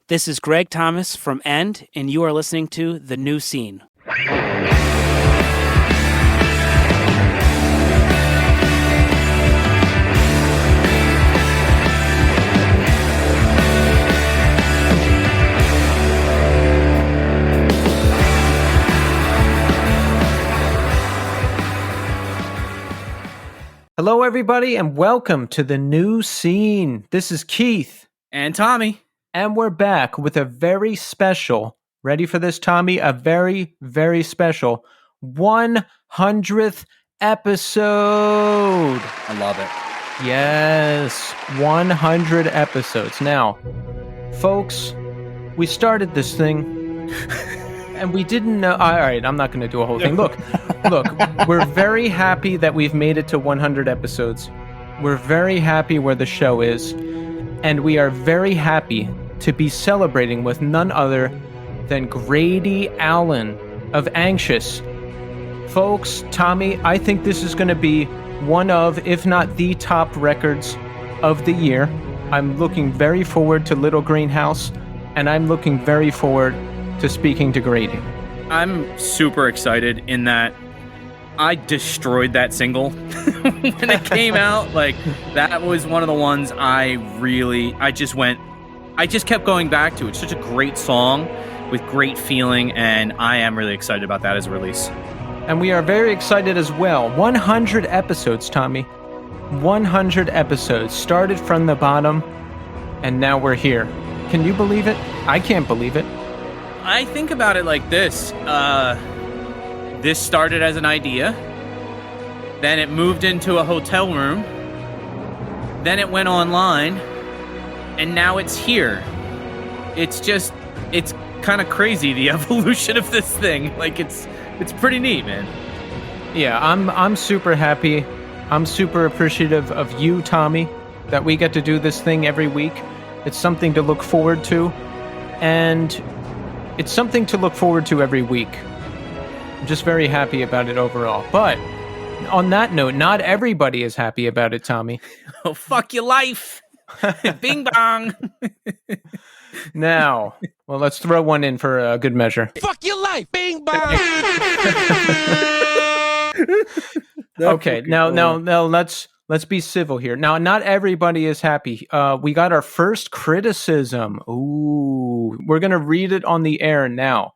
This is Greg Thomas from End, and you are listening to The New Scene. Hello, everybody, and welcome to The New Scene. This is Keith. And Tommy. And we're back with a very special, ready for this, Tommy? A very, very special 100th episode. I love it. Yes, 100 episodes. Now, folks, we started this thing, and we didn't know... All right, I'm not going to do a whole thing. Look, we're very happy that we've made it to 100 episodes. We're very happy where the show is, and we are very happy to be celebrating with none other than Grady Allen of Anxious. Folks, Tommy, I think this is going to be one of, if not the top records of the year. I'm looking very forward to Little Greenhouse, and I'm looking very forward to speaking to Grady. I'm super excited in that I destroyed that single when it came out. Like, that was one of the ones I just kept going back to. It's such a great song with great feeling, and I am really excited about that as a release. And we are very excited as well. 100 episodes, Tommy. 100 episodes. Started from the bottom, and now we're here. Can you believe it? I can't believe it. I think about it like this. This started as an idea. Then it moved into a hotel room. Then it went online. And now it's here. It's kind of crazy, the evolution of this thing. Like, it's pretty neat, man. Yeah, I'm super happy. I'm super appreciative of you, Tommy, that we get to do this thing every week. It's something to look forward to. And it's something to look forward to every week. I'm just very happy about it overall. But on that note, not everybody is happy about it, Tommy. Oh, fuck your life. Bing bong. Now, well, let's throw one in for a good measure. Fuck your life. Bing bong. Okay, now let's be civil here. Now, not everybody is happy. We got our first criticism. Ooh, we're going to read it on the air now.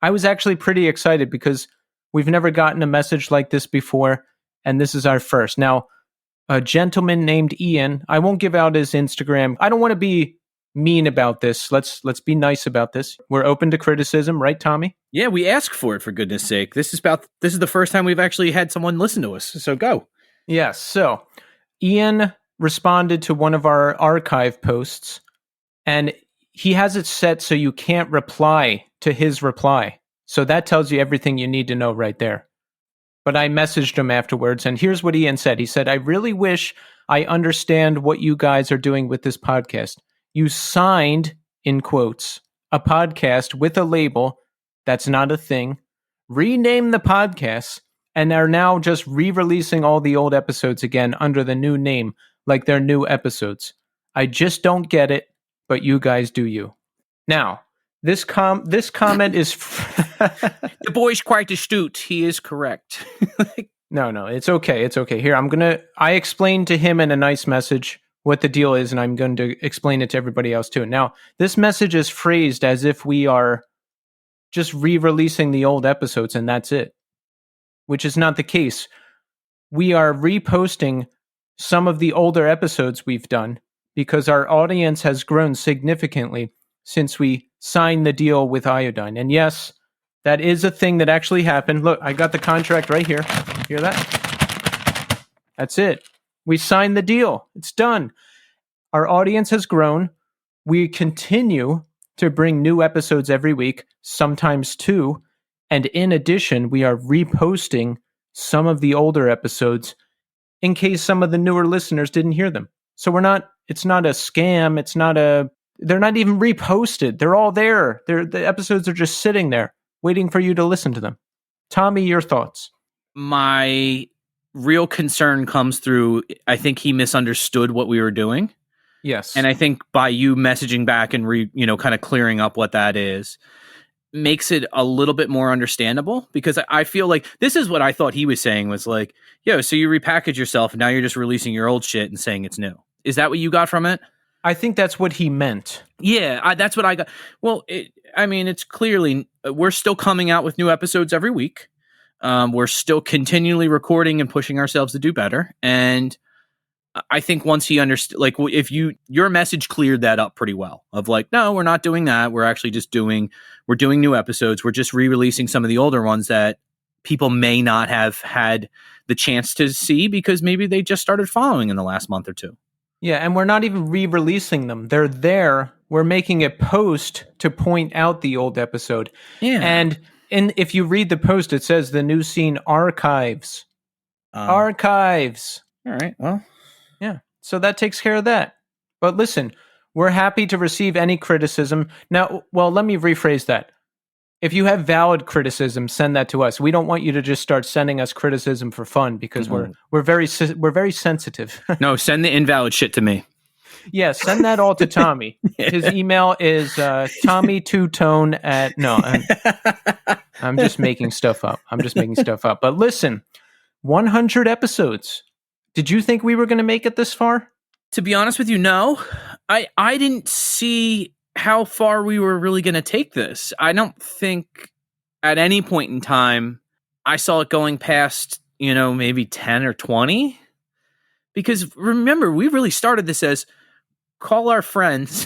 I was actually pretty excited because we've never gotten a message like this before, and this is our first. Now, a gentleman named Ian, I won't give out his Instagram. I don't want to be mean about this. Let's be nice about this. We're open to criticism, right, Tommy? Yeah, we ask for it, for goodness sake. This is the first time we've actually had someone listen to us, so go. Yes, so Ian responded to one of our archive posts, and he has it set so you can't reply to his reply. So that tells you everything you need to know right there. But I messaged him afterwards, and here's what Ian said. He said, I really wish I understand what you guys are doing with this podcast. You signed, in quotes, a podcast with a label that's not a thing, renamed the podcast, and are now just re-releasing all the old episodes again under the new name, like they're new episodes. I just don't get it, but you guys do you. Now, this comment is... The boy's quite astute. He is correct. No, it's okay. It's okay. Here, I explained to him in a nice message what the deal is, and I'm going to explain it to everybody else too. Now, this message is phrased as if we are just re-releasing the old episodes and that's it, which is not the case. We are reposting some of the older episodes we've done because our audience has grown significantly since we signed the deal with Iodine. And yes, that is a thing that actually happened. Look, I got the contract right here. Hear that? That's it. We signed the deal. It's done. Our audience has grown. We continue to bring new episodes every week, sometimes two. And in addition, we are reposting some of the older episodes in case some of the newer listeners didn't hear them. So it's not a scam. They're not even reposted. They're all there. The episodes are just sitting there waiting for you to listen to them. Tommy, your thoughts? My real concern comes through, I think he misunderstood what we were doing. Yes. And I think by you messaging back and kind of clearing up what that is makes it a little bit more understandable, because I feel like this is what I thought he was saying was like, yo, so you repackage yourself and now you're just releasing your old shit and saying it's new. Is that what you got from it? I think that's what he meant. Yeah, that's what I got. Well, it's clearly we're still coming out with new episodes every week. We're still continually recording and pushing ourselves to do better. And I think once he understood, like, if your message cleared that up pretty well of like, no, we're not doing that. We're actually just we're doing new episodes. We're just re-releasing some of the older ones that people may not have had the chance to see because maybe they just started following in the last month or two. Yeah, and we're not even re-releasing them. They're there. We're making a post to point out the old episode. Yeah. And if you read the post, it says the New Scene archives. Archives. All right, well. Yeah, so that takes care of that. But listen, we're happy to receive any criticism. Now, well, let me rephrase that. If you have valid criticism, send that to us. We don't want you to just start sending us criticism for fun because we're very sensitive. No, send the invalid shit to me. Yeah, send that all to Tommy. His email is Tommy2tone at no. I'm just making stuff up. But listen, 100 episodes. Did you think we were going to make it this far? To be honest with you, no. I didn't see how far we were really going to take this. I don't think at any point in time I saw it going past, maybe 10 or 20. Because remember, we really started this as call our friends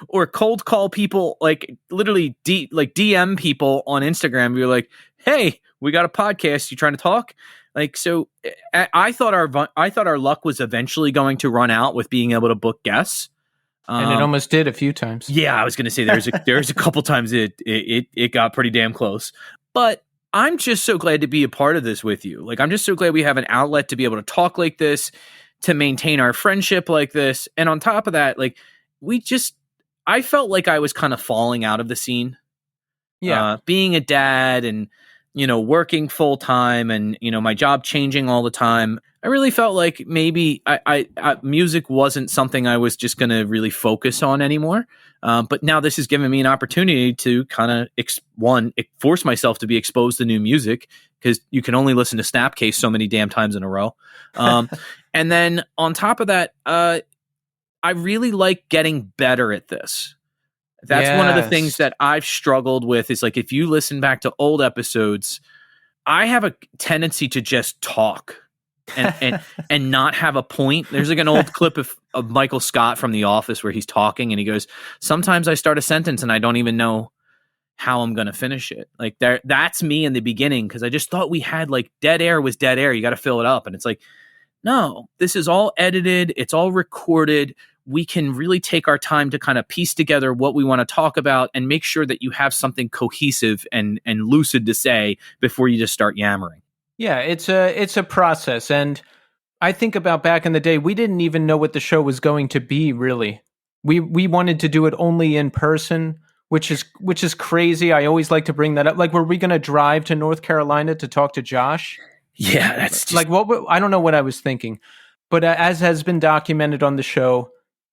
or cold call people, like literally DM people on Instagram. You're like, hey, we got a podcast. You trying to talk? Like, so I thought our luck was eventually going to run out with being able to book guests. And it almost did a few times. Yeah, I was going to say there's a couple times it got pretty damn close. But I'm just so glad to be a part of this with you. Like, I'm just so glad we have an outlet to be able to talk like this, to maintain our friendship like this. And on top of that, like, I felt like I was kind of falling out of the scene. Yeah. Being a dad and, working full time and, my job changing all the time. I really felt like maybe I music wasn't something I was just going to really focus on anymore. But now this has given me an opportunity to kind of force myself to be exposed to new music, because you can only listen to Snapcase so many damn times in a row. And then on top of that, I really like getting better at this. That's one of the things that I've struggled with is like, if you listen back to old episodes, I have a tendency to just talk and not have a point. There's like an old clip of Michael Scott from The Office where he's talking and he goes, sometimes I start a sentence and I don't even know how I'm going to finish it. Like that's me in the beginning, because I just thought we had like dead air was dead air. You got to fill it up. And it's like, no, this is all edited. It's all recorded. We can really take our time to kind of piece together what we want to talk about and make sure that you have something cohesive and lucid to say before you just start yammering. Yeah, it's a process. And I think about back in the day, we didn't even know what the show was going to be, really. We wanted to do it only in person, which is crazy. I always like to bring that up. Like, were we going to drive to North Carolina to talk to Josh? Yeah, that's just... like I don't know what I was thinking. But as has been documented on the show,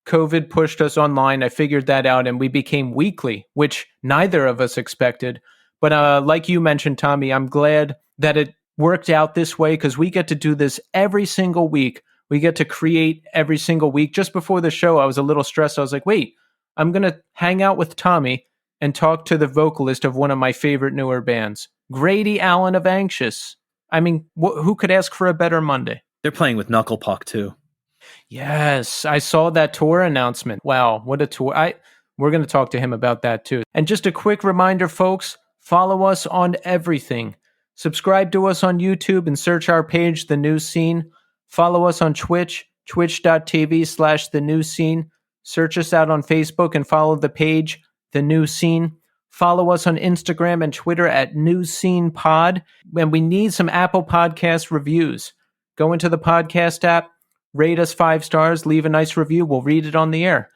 COVID pushed us online. I figured that out, and we became weekly, which neither of us expected. But like you mentioned, Tommy, I'm glad that it worked out this way, because we get to do this every single week. We get to create every single week. Just before the show, I was a little stressed. I was like, wait, I'm going to hang out with Tommy and talk to the vocalist of one of my favorite newer bands, Grady Allen of Anxious. I mean, who could ask for a better Monday? They're playing with Knuckle Puck, too. Yes, I saw that tour announcement. Wow, what a tour. We're going to talk to him about that too. And just a quick reminder, folks, follow us on everything. Subscribe to us on YouTube and search our page, The New Scene. Follow us on Twitch, twitch.tv/The New Scene. Search us out on Facebook and follow the page, The New Scene. Follow us on Instagram and Twitter at New Scene Pod. And we need some Apple Podcast reviews. Go into the podcast app, rate us 5 stars, leave a nice review. We'll read it on the air.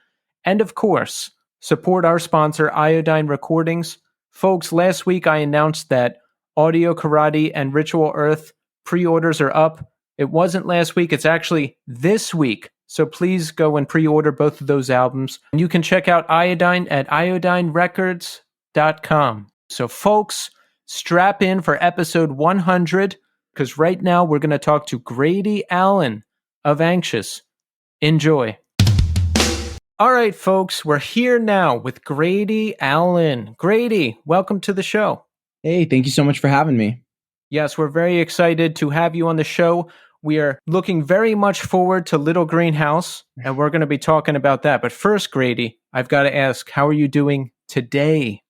And of course, support our sponsor, Iodine Recordings. Folks, last week I announced that Audio Karate and Ritual Earth pre-orders are up. It wasn't last week. It's actually this week. So please go and pre-order both of those albums. And you can check out Iodine at iodinerecords.com. So folks, strap in for episode 100, because right now we're going to talk to Grady Allen of Anxious. Enjoy. All right, folks, we're here now with Grady Allen. Grady, welcome to the show. Hey, thank you so much for having me. Yes, we're very excited to have you on the show. We are looking very much forward to Little Greenhouse, and we're going to be talking about that. But first, Grady, I've got to ask, how are you doing today?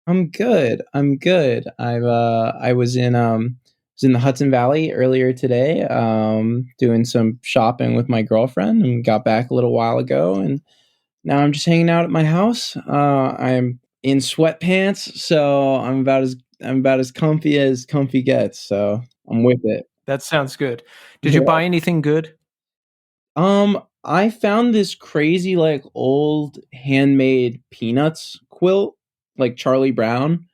I'm good. I was in the Hudson Valley earlier today, doing some shopping with my girlfriend, and got back a little while ago, and now I'm just hanging out at my house. I'm in sweatpants, so I'm about as comfy gets. So I'm with it. That sounds good. Did you buy anything good? I found this crazy like old handmade Peanuts quilt, like Charlie Brown.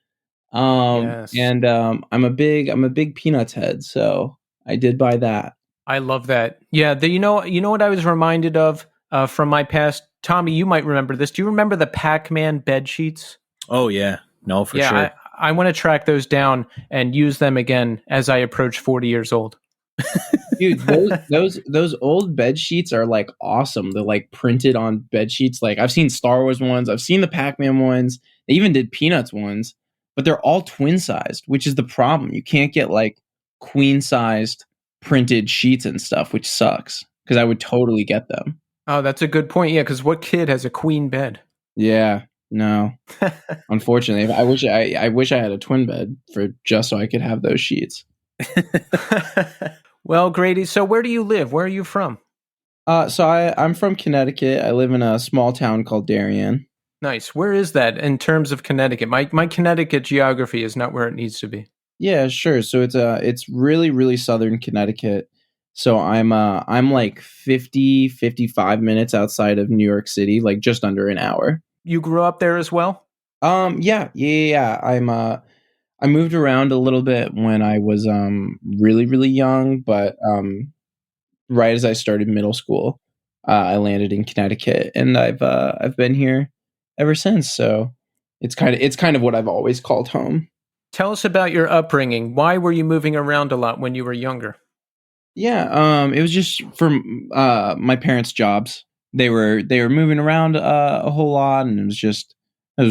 Yes. And I'm a big Peanuts head, so I did buy that. I love that. Yeah, you know what I was reminded of from my past. Tommy, you might remember this. Do you remember the Pac-Man bed sheets? Oh yeah, no, for sure. I want to track those down and use them again as I approach 40 years old. Dude, those old bed sheets are like awesome. They're like printed on bed sheets. Like I've seen Star Wars ones, I've seen the Pac-Man ones, they even did Peanuts ones, but they're all twin sized, which is the problem. You can't get like queen sized printed sheets and stuff, which sucks because I would totally get them. Oh, that's a good point. Yeah, because what kid has a queen bed? Yeah, no. Unfortunately, I wish I had a twin bed for just so I could have those sheets. Well, Grady, so where do you live? Where are you from? So I'm from Connecticut. I live in a small town called Darien. Nice. Where is that in terms of Connecticut? My Connecticut geography is not where it needs to be. Yeah, sure. So it's really really southern Connecticut. So I'm like 55 minutes outside of New York City, like just under an hour. You grew up there as well? Yeah. I moved around a little bit when I was really really young, but right as I started middle school, I landed in Connecticut, and I've been here ever since. So it's kind of what I've always called home. Tell us about your upbringing. Why were you moving around a lot when you were younger? Yeah, it was just from my parents' jobs. They were moving around a whole lot, and it was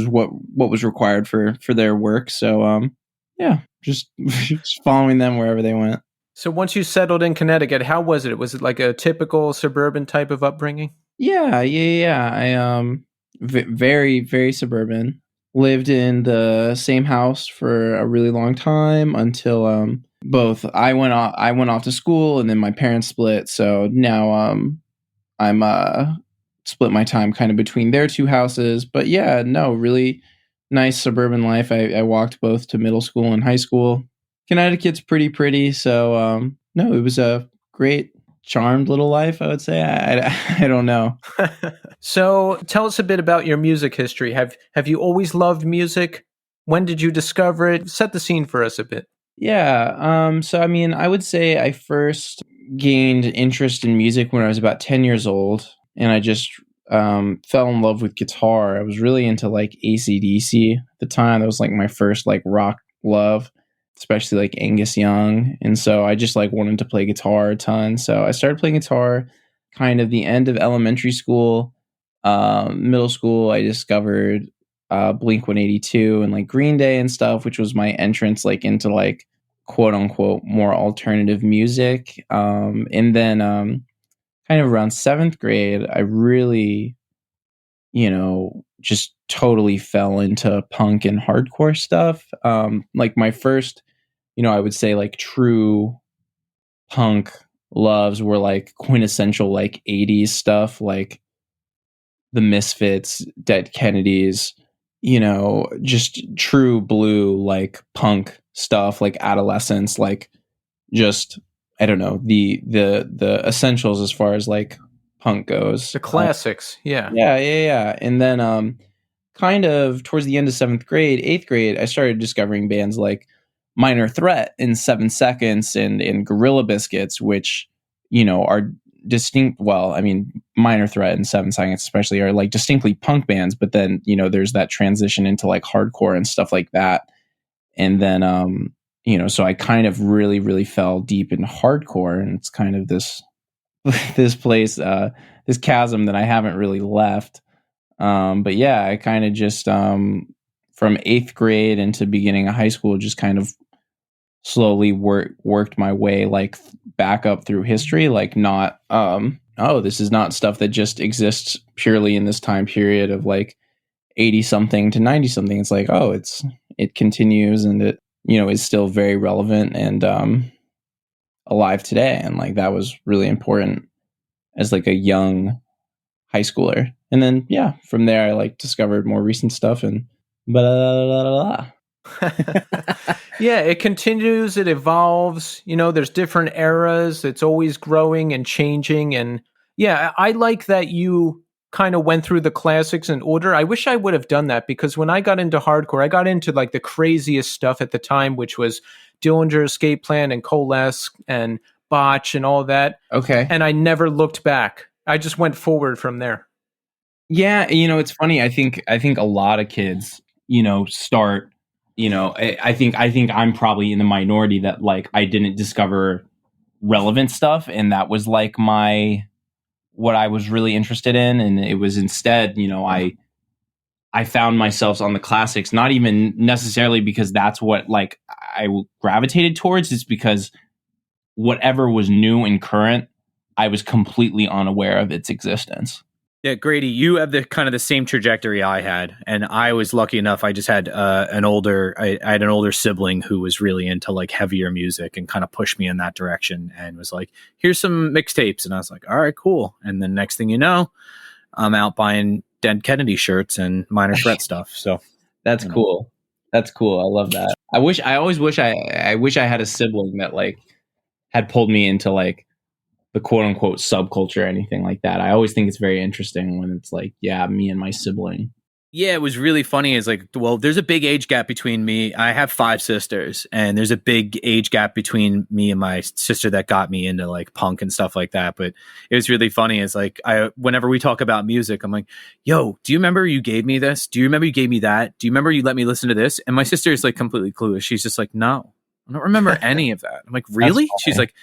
what was required for their work. So yeah, just just following them wherever they went. So once you settled in Connecticut, how was it? Was it like a typical suburban type of upbringing? Yeah. I very very suburban. Lived in the same house for a really long time until both I went off to school, and then my parents split. So now I'm split my time kind of between their two houses. But yeah, no, really nice suburban life. I walked both to middle school and high school. Connecticut's pretty. So no, it was a great charmed little life, I would say. I don't know. So tell us a bit about your music history. Have you always loved music? When did you discover it? Set the scene for us a bit. Yeah. So I mean, I would say I first gained interest in music when I was about 10 years old, and I just fell in love with guitar. I was really into like AC/DC at the time. That was like my first like rock love, especially like Angus Young. And so I just like wanted to play guitar a ton. So I started playing guitar kind of the end of elementary school. Middle school, I discovered Blink 182 and like Green Day and stuff, which was my entrance like into like quote unquote more alternative music. And then kind of around seventh grade, I really, just totally fell into punk and hardcore stuff. Like my first, I would say like true punk loves were like quintessential like 80s stuff, like the Misfits, Dead Kennedys, just true blue like punk stuff, like Adolescence, like just I don't know, the essentials as far as like punk goes. The classics, yeah. Yeah. And then kind of towards the end of seventh grade, eighth grade, I started discovering bands like Minor Threat and 7 Seconds and Gorilla Biscuits, which, are distinct, well, I mean, Minor Threat and Seven Seconds especially are like distinctly punk bands, but then, you know, there's that transition into like hardcore and stuff like that. And then, you know, so I kind of really, really fell deep in hardcore, and it's kind of this, this place, this chasm that I haven't really left. But yeah, I kind of just, from eighth grade into beginning of high school, just kind of slowly worked my way like back up through history, like not, oh, this is not stuff that just exists purely in this time period of like 80 something to 90 something. It's like, oh, it continues, and it, you know, is still very relevant and alive today. And like that was really important as like a young high schooler. And then yeah, from there I like discovered more recent stuff and blah, blah, blah, blah. Yeah, it continues, it evolves, you know, there's different eras, it's always growing and changing. And yeah, I like that you kind of went through the classics in order. I wish I would have done that, because when I got into hardcore, I got into like the craziest stuff at the time, which was Dillinger Escape Plan and Coalesce and Botch and all that. Okay. And I never looked back. I just went forward from there. Yeah, you know, it's funny. I think a lot of kids, you know, start, you know, I think I'm probably in the minority that like I didn't discover relevant stuff, and that was like what I was really interested in, and it was instead, you know, I found myself on the classics, not even necessarily because that's what like I gravitated towards. It's because whatever was new and current, I was completely unaware of its existence. Yeah, Grady, you have the kind of the same trajectory I had, and I was lucky enough. I just had I had an older sibling who was really into like heavier music and kind of pushed me in that direction, and was like, "Here's some mixtapes," and I was like, "All right, cool." And then next thing you know, I'm out buying Dead Kennedy shirts and Minor Threat stuff. So that's cool. That's cool. I love that. I always wish I had a sibling that like had pulled me into like the quote unquote subculture or anything like that. I always think it's very interesting when it's like, yeah, me and my sibling. Yeah, it was really funny. It's like, well, there's a big age gap between me. I have 5 sisters, and there's a big age gap between me and my sister that got me into like punk and stuff like that. But it was really funny. It's like, whenever we talk about music, I'm like, yo, do you remember you gave me this? Do you remember you gave me that? Do you remember you let me listen to this? And my sister is like completely clueless. She's just like, no, I don't remember any of that. I'm like, really? She's like,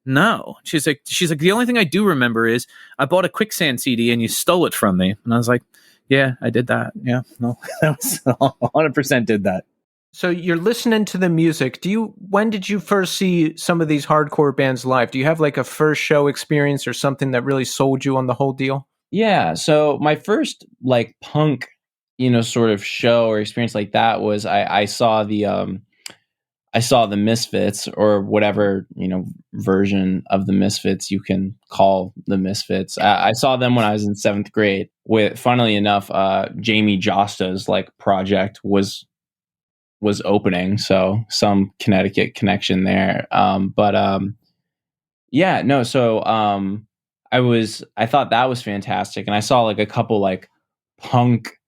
no. She's like, the only thing I do remember is I bought a Quicksand CD and you stole it from me. And I was like, yeah, I did that. Yeah, no, that was 100% did that. So you're listening to the music. When did you first see some of these hardcore bands live? Do you have like a first show experience or something that really sold you on the whole deal? Yeah. So my first like punk, you know, sort of show or experience like that was I saw the Misfits, or whatever, you know, version of the Misfits you can call the Misfits. I saw them when I was in 7th grade with, funnily enough, Jamie Josta's like project was opening. So some Connecticut connection there. Yeah, no. So I thought that was fantastic. And I saw like a couple like punk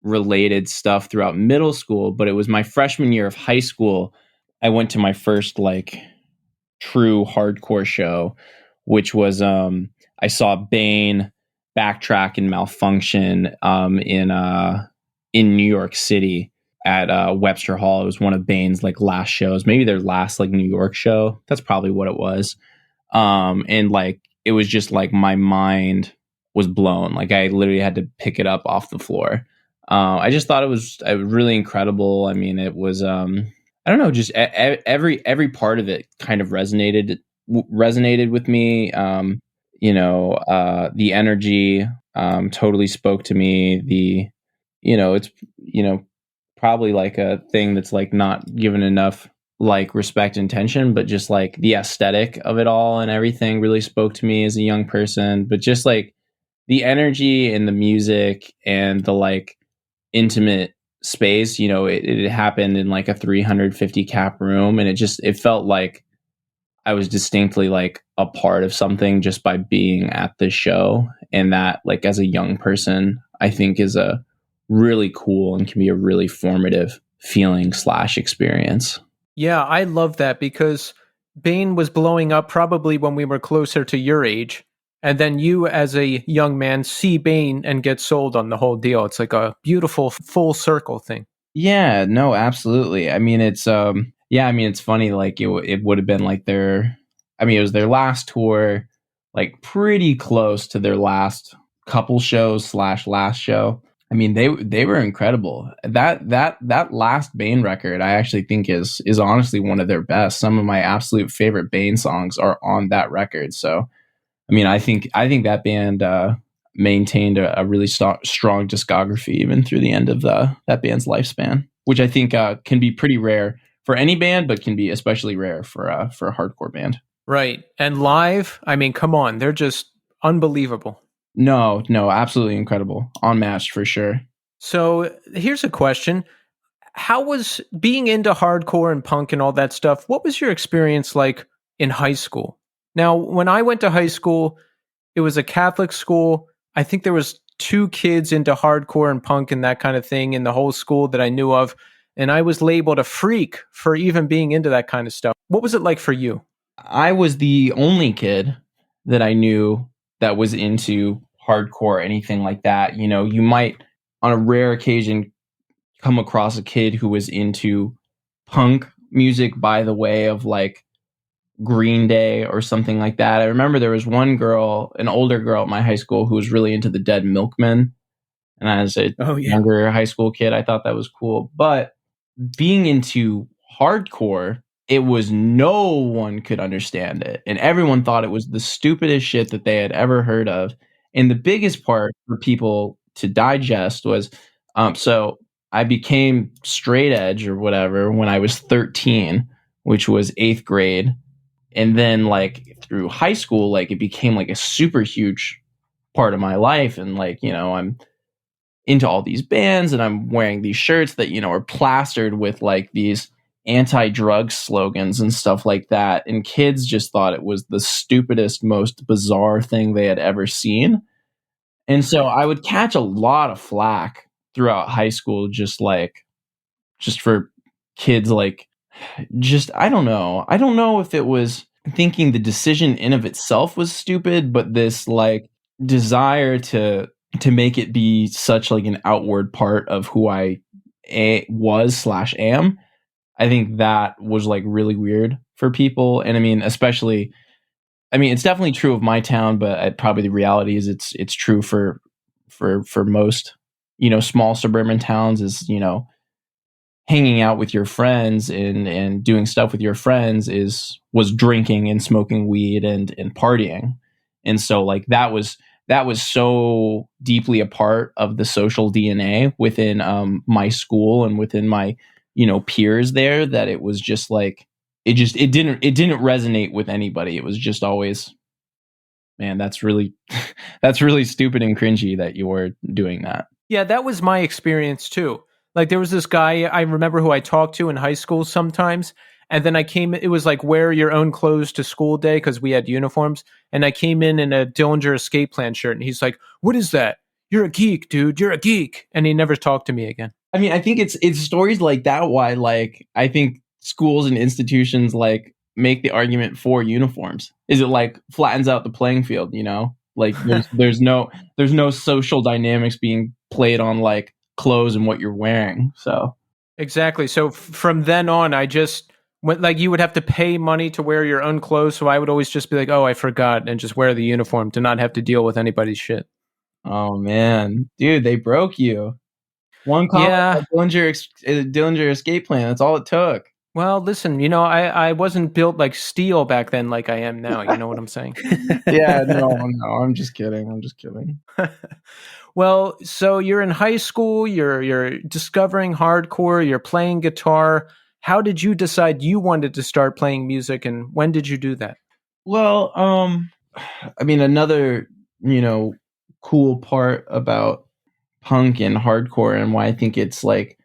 related stuff throughout middle school, but it was my freshman year of high school. I went to my first like true hardcore show, which was I saw Bane, Backtrack, and Malfunction in New York City at Webster Hall. It was one of Bane's like last shows, maybe their last like New York show. That's probably what it was. And like it was just like my mind was blown. Like I literally had to pick it up off the floor. I just thought it was really incredible. I mean, it was I don't know, just every part of it kind of resonated with me. You know, the energy totally spoke to me. It's, you know, probably like a thing that's like not given enough like respect and attention, but just like the aesthetic of it all and everything really spoke to me as a young person. But just like the energy and the music and the like intimate space, you know, it happened in like a 350 cap room, and it felt like I was distinctly like a part of something just by being at this show. And that like as a young person, I think is a really cool and can be a really formative feeling / experience. Yeah, I love that, because Bane was blowing up probably when we were closer to your age. And then you, as a young man, see Bane and get sold on the whole deal. It's like a beautiful full circle thing. Yeah, no, absolutely. I mean, it's yeah, I mean, it's funny. Like it would have been like I mean, it was their last tour, like pretty close to their last couple shows slash last show. I mean, they were incredible. That last Bane record, I actually think is honestly one of their best. Some of my absolute favorite Bane songs are on that record. So, I mean, I think that band maintained a really strong discography even through the end of that band's lifespan, which I think can be pretty rare for any band, but can be especially rare for a hardcore band. Right. And live, I mean, come on, they're just unbelievable. No, absolutely incredible, unmatched for sure. So here's a question. How was being into hardcore and punk and all that stuff? What was your experience like in high school? Now, when I went to high school, it was a Catholic school. I think there was 2 kids into hardcore and punk and that kind of thing in the whole school that I knew of. And I was labeled a freak for even being into that kind of stuff. What was it like for you? I was the only kid that I knew that was into hardcore or anything like that. You know, you might on a rare occasion come across a kid who was into punk music by the way of like Green Day or something like that. I remember there was one girl, an older girl at my high school, who was really into the Dead Milkmen. And as a younger high school kid, I thought that was cool. But being into hardcore, it was no one could understand it. And everyone thought it was the stupidest shit that they had ever heard of. And the biggest part for people to digest was so I became straight edge or whatever when I was 13, which was 8th grade. And then like through high school, like it became like a super huge part of my life. And like, you know, I'm into all these bands and I'm wearing these shirts that, you know, are plastered with like these anti-drug slogans and stuff like that. And kids just thought it was the stupidest, most bizarre thing they had ever seen. And so I would catch a lot of flack throughout high school, just for kids like just I don't know. I don't know if it was thinking the decision in of itself was stupid, but this like desire to make it be such like an outward part of who I was/am. I think that was like really weird for people. And I mean, especially, I mean, it's definitely true of my town, but probably the reality is it's true for most, you know, small suburban towns is, you know, hanging out with your friends and doing stuff with your friends was drinking and smoking weed and partying. And so like that was so deeply a part of the social DNA within my school and within my, you know, peers there that it was just like it didn't resonate with anybody. It was just always, man, that's really that's really stupid and cringy that you were doing that. Yeah, that was my experience too. Like there was this guy I remember who I talked to in high school sometimes, and then it was like wear your own clothes to school day because we had uniforms, and I came in a Dillinger Escape Plan shirt, and he's like, "What is that? You're a geek, dude. You're a geek," and he never talked to me again. I mean, I think it's stories like that why like I think schools and institutions like make the argument for uniforms. Is it like flattens out the playing field, you know? Like there's no social dynamics being played on like clothes and what you're wearing. So exactly. So from then on, I just went like you would have to pay money to wear your own clothes. So I would always just be like, "Oh, I forgot," and just wear the uniform to not have to deal with anybody's shit. Oh man, dude, they broke you. One call, Yeah. Dillinger Escape Plan. That's all it took. Well, listen, you know, I wasn't built like steel back then like I am now. You know what I'm saying? Yeah, no, I'm just kidding. Well, so you're in high school, you're discovering hardcore, you're playing guitar. How did you decide you wanted to start playing music, and when did you do that? Well, I mean, another, you know, cool part about punk and hardcore and why I think it's like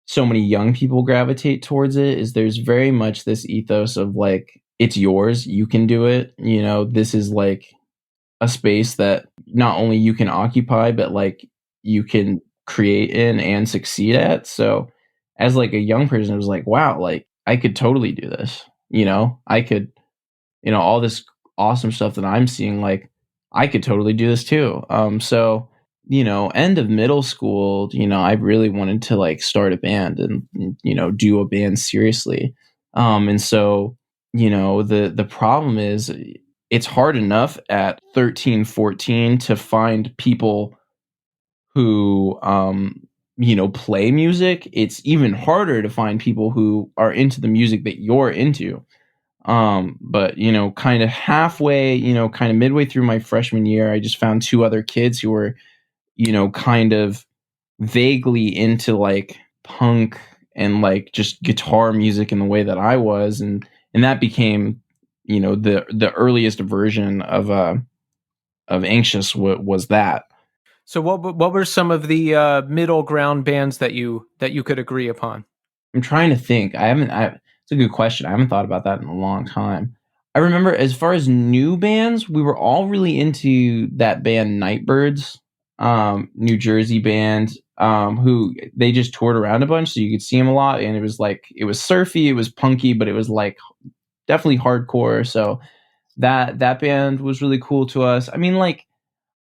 so many young people gravitate towards it is there's very much this ethos of like it's yours, you can do it, you know, this is like a space that not only you can occupy but like you can create in and succeed at. So as like a young person, it was like, wow, like I could totally do this, you know, I could, you know, all this awesome stuff that I'm seeing, like I could totally do this too. So end of middle school, I really wanted to like start a band and do a band seriously. And so the problem is it's hard enough at 13, 14 to find people who play music. It's even harder to find people who are into the music that you're into. But kind of halfway, kind of midway through my freshman year, I just found two other kids who were kind of vaguely into like punk and like just guitar music in the way that I was, and that became the earliest version of Anxious was that. So what were some of the middle ground bands that you could agree upon? I'm trying to think. It's a good question. I haven't thought about that in a long time. I remember as far as new bands, we were all really into that band Nightbirds, New Jersey band, who they just toured around a bunch, so you could see them a lot, and it was surfy, it was punky, but it was like definitely hardcore. So that band was really cool to us. I mean, like,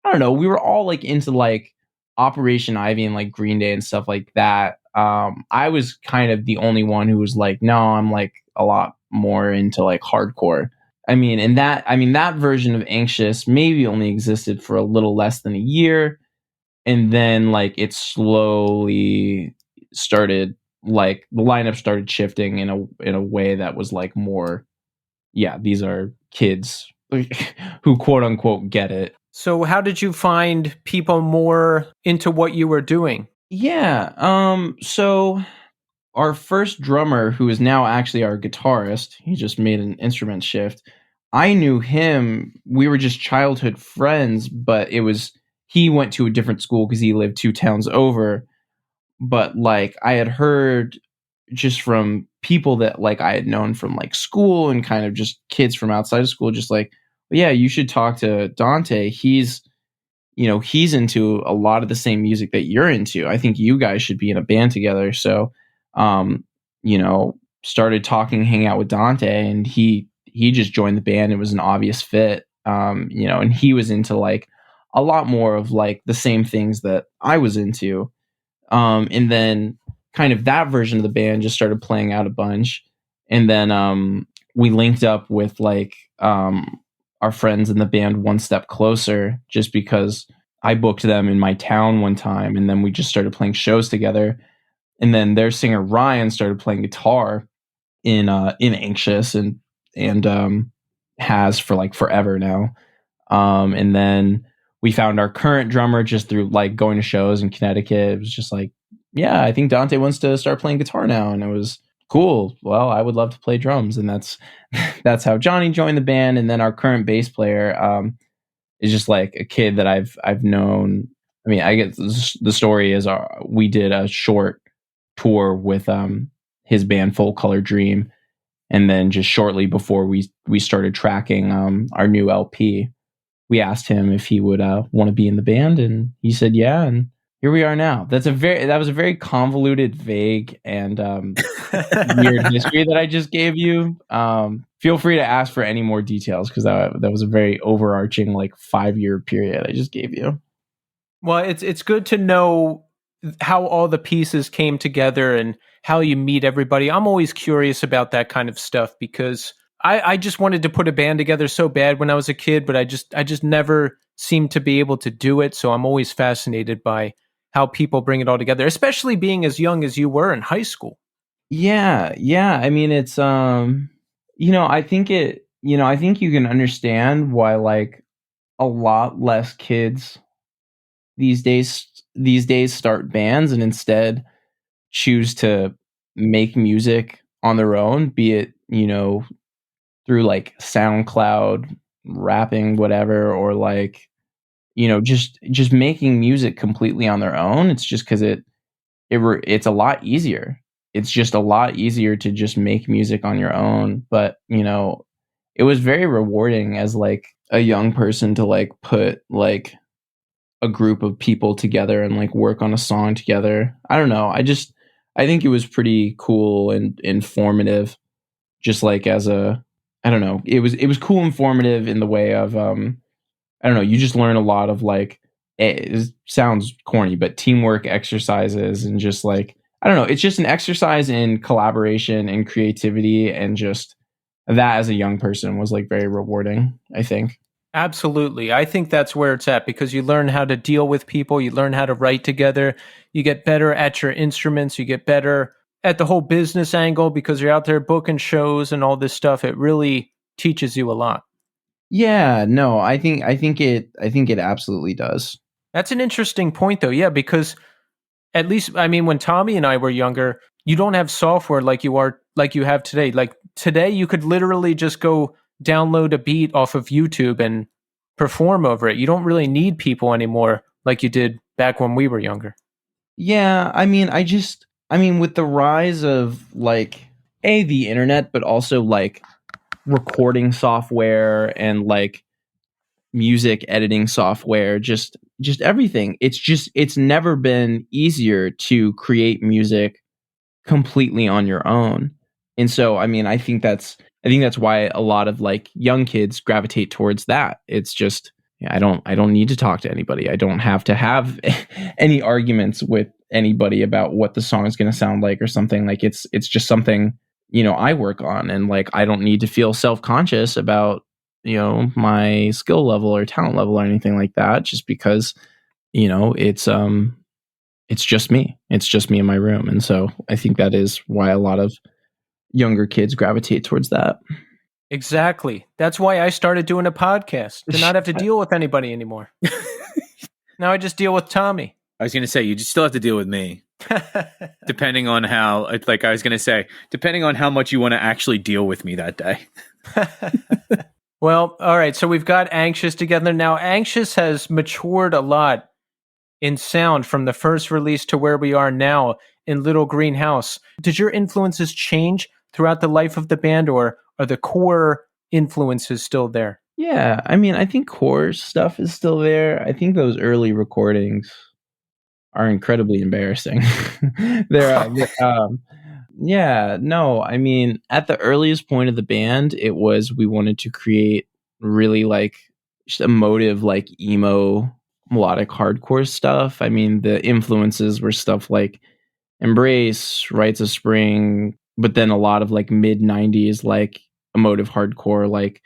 I don't know, we were all like into like Operation Ivy and like Green Day and stuff like that. I was kind of the only one who was like, no, I'm like a lot more into like hardcore. That version of Anxious maybe only existed for a little less than a year, and then like it slowly started, like the lineup started shifting in a way that was like more, yeah, these are kids who quote unquote get it. So how did you find people more into what you were doing? Yeah. So our first drummer, who is now actually our guitarist, he just made an instrument shift. I knew him. We were just childhood friends, but he went to a different school because he lived 2 towns over. But like I had heard just from people that like I had known from like school and kind of just kids from outside of school, just like, yeah, you should talk to Dante. He's into a lot of the same music that you're into. I think you guys should be in a band together. So, um, started talking, hang out with Dante, and he just joined the band. It was an obvious fit. And he was into like a lot more of like the same things that I was into. And then kind of that version of the band just started playing out a bunch. And then we linked up with like our friends in the band One Step Closer, just because I booked them in my town one time, and then we just started playing shows together. And then their singer Ryan started playing guitar in Anxious, and has for like forever now. And then we found our current drummer just through like going to shows in Connecticut. It was just like, yeah, I think Dante wants to start playing guitar now, and it was cool. Well, I would love to play drums, and that's how Johnny joined the band. And then our current bass player is just like a kid that I've known. I mean, I guess the story is we did a short tour with his band Full Color Dream, and then just shortly before we started tracking our new LP, we asked him if he would want to be in the band, and he said yeah, and here we are now. That was a very convoluted, vague, and weird history that I just gave you. Feel free to ask for any more details, because that was a very overarching like 5-year period I just gave you. Well, it's good to know how all the pieces came together and how you meet everybody. I'm always curious about that kind of stuff, because I just wanted to put a band together so bad when I was a kid, but I just never seemed to be able to do it. So I'm always fascinated by how people bring it all together, especially being as young as you were in high school. Yeah. I mean, it's I think you can understand why like a lot less kids these days start bands and instead choose to make music on their own, be it, through like SoundCloud, rapping, whatever, or like, just making music completely on their own. It's just because it's a lot easier. It's just a lot easier to just make music on your own. But, it was very rewarding as like a young person to like put like a group of people together and like work on a song together. I don't know. I think it was pretty cool and informative, just like as a, I don't know. It was cool, informative in the way of I don't know, you just learn a lot of like, it sounds corny, but teamwork exercises and just like, I don't know, it's just an exercise in collaboration and creativity, and just that as a young person was like very rewarding, I think. Absolutely. I think that's where it's at, because you learn how to deal with people, you learn how to write together, you get better at your instruments, you get better at the whole business angle because you're out there booking shows and all this stuff. It really teaches you a lot. Yeah, no, I think it absolutely does. That's an interesting point though. Yeah, because at least I mean when Tommy and I were younger, you don't have software like you have today. Like today you could literally just go download a beat off of YouTube and perform over it. You don't really need people anymore like you did back when we were younger. Yeah, I mean with the rise of like the internet, but also like recording software and like music editing software, just everything. It's never been easier to create music completely on your own. And so I think that's why a lot of like young kids gravitate towards that. It's just, yeah, I don't need to talk to anybody. I don't have to have any arguments with anybody about what the song is going to sound like or something. Like it's just something, I work on, and like I don't need to feel self-conscious about, my skill level or talent level or anything like that, just because, it's just me. It's just me in my room. And so I think that is why a lot of younger kids gravitate towards that. Exactly. That's why I started doing a podcast to not have to deal with anybody anymore. Now I just deal with Tommy. I was going to say, you just still have to deal with me. Depending on how, like I was going to say, depending on how much you want to actually deal with me that day. Well, all right. So we've got Anxious together. Now, Anxious has matured a lot in sound from the first release to where we are now in Little Green House. Did your influences change throughout the life of the band, or are the core influences still there? Yeah, I mean, I think core stuff is still there. I think those early recordings are incredibly embarrassing. Yeah, no, I mean, at the earliest point of the band, it was we wanted to create really like just emotive, like emo melodic hardcore stuff. I mean, the influences were stuff like Embrace, Rites of Spring, but then a lot of like mid 90s, like emotive hardcore, like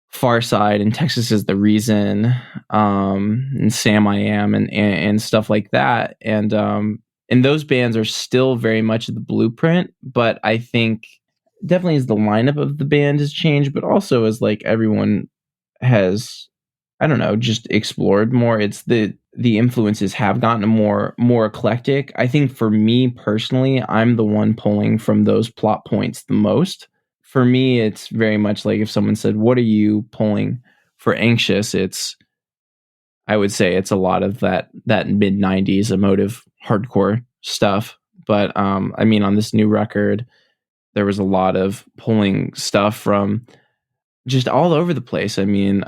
Far Side and Texas is the Reason, and Sam I Am, and stuff like that. And those bands are still very much the blueprint, but I think definitely as the lineup of the band has changed, but also as like everyone has, I don't know, just explored more. It's the influences have gotten more eclectic. I think for me personally, I'm the one pulling from those plot points the most. For me, it's very much like if someone said, "What are you pulling for Anxious?" I would say it's a lot of that mid '90s emotive hardcore stuff. But I mean, on this new record, there was a lot of pulling stuff from just all over the place. I mean,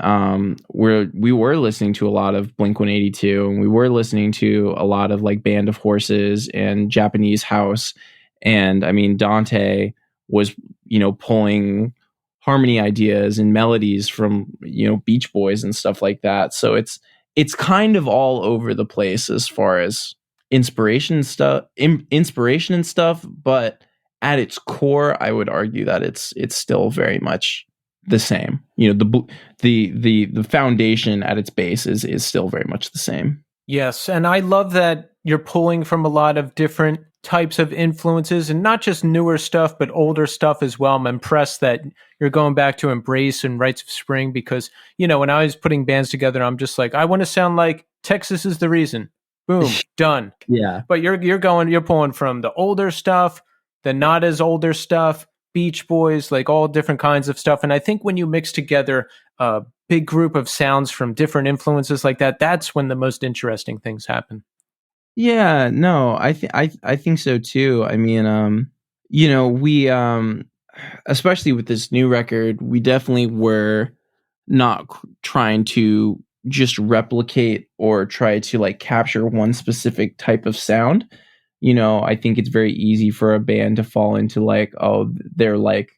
we were listening to a lot of Blink 182, and we were listening to a lot of like Band of Horses and Japanese house. And I mean, Dante was, pulling harmony ideas and melodies from, Beach Boys and stuff like that. So it's kind of all over the place as far as inspiration and stuff, but at its core, I would argue that it's still very much the same. The foundation at its base is still very much the same. Yes, and I love that you're pulling from a lot of different types of influences, and not just newer stuff, but older stuff as well. I'm impressed that you're going back to Embrace and Rites of Spring, because, when I was putting bands together, I'm just like, I want to sound like Texas is the Reason. Boom, done. Yeah. But you're pulling from the older stuff, the not as older stuff, Beach Boys, like all different kinds of stuff. And I think when you mix together a big group of sounds from different influences like that, that's when the most interesting things happen. Yeah, no, I think so too. I mean, we especially with this new record, we definitely were not trying to just replicate or try to like capture one specific type of sound. I think it's very easy for a band to fall into like, oh, they're like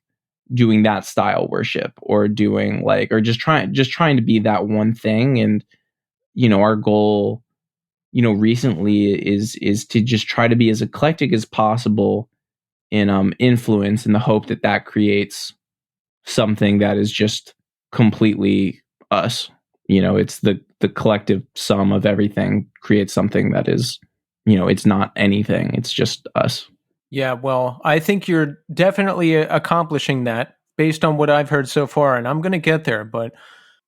doing that style worship, or doing like, or just trying to be that one thing. And our goal recently is to just try to be as eclectic as possible in influence, in the hope that that creates something that is just completely us. It's the collective sum of everything creates something that is, it's not anything, it's just us. Yeah, well, I think you're definitely accomplishing that based on what I've heard so far, and I'm going to get there. But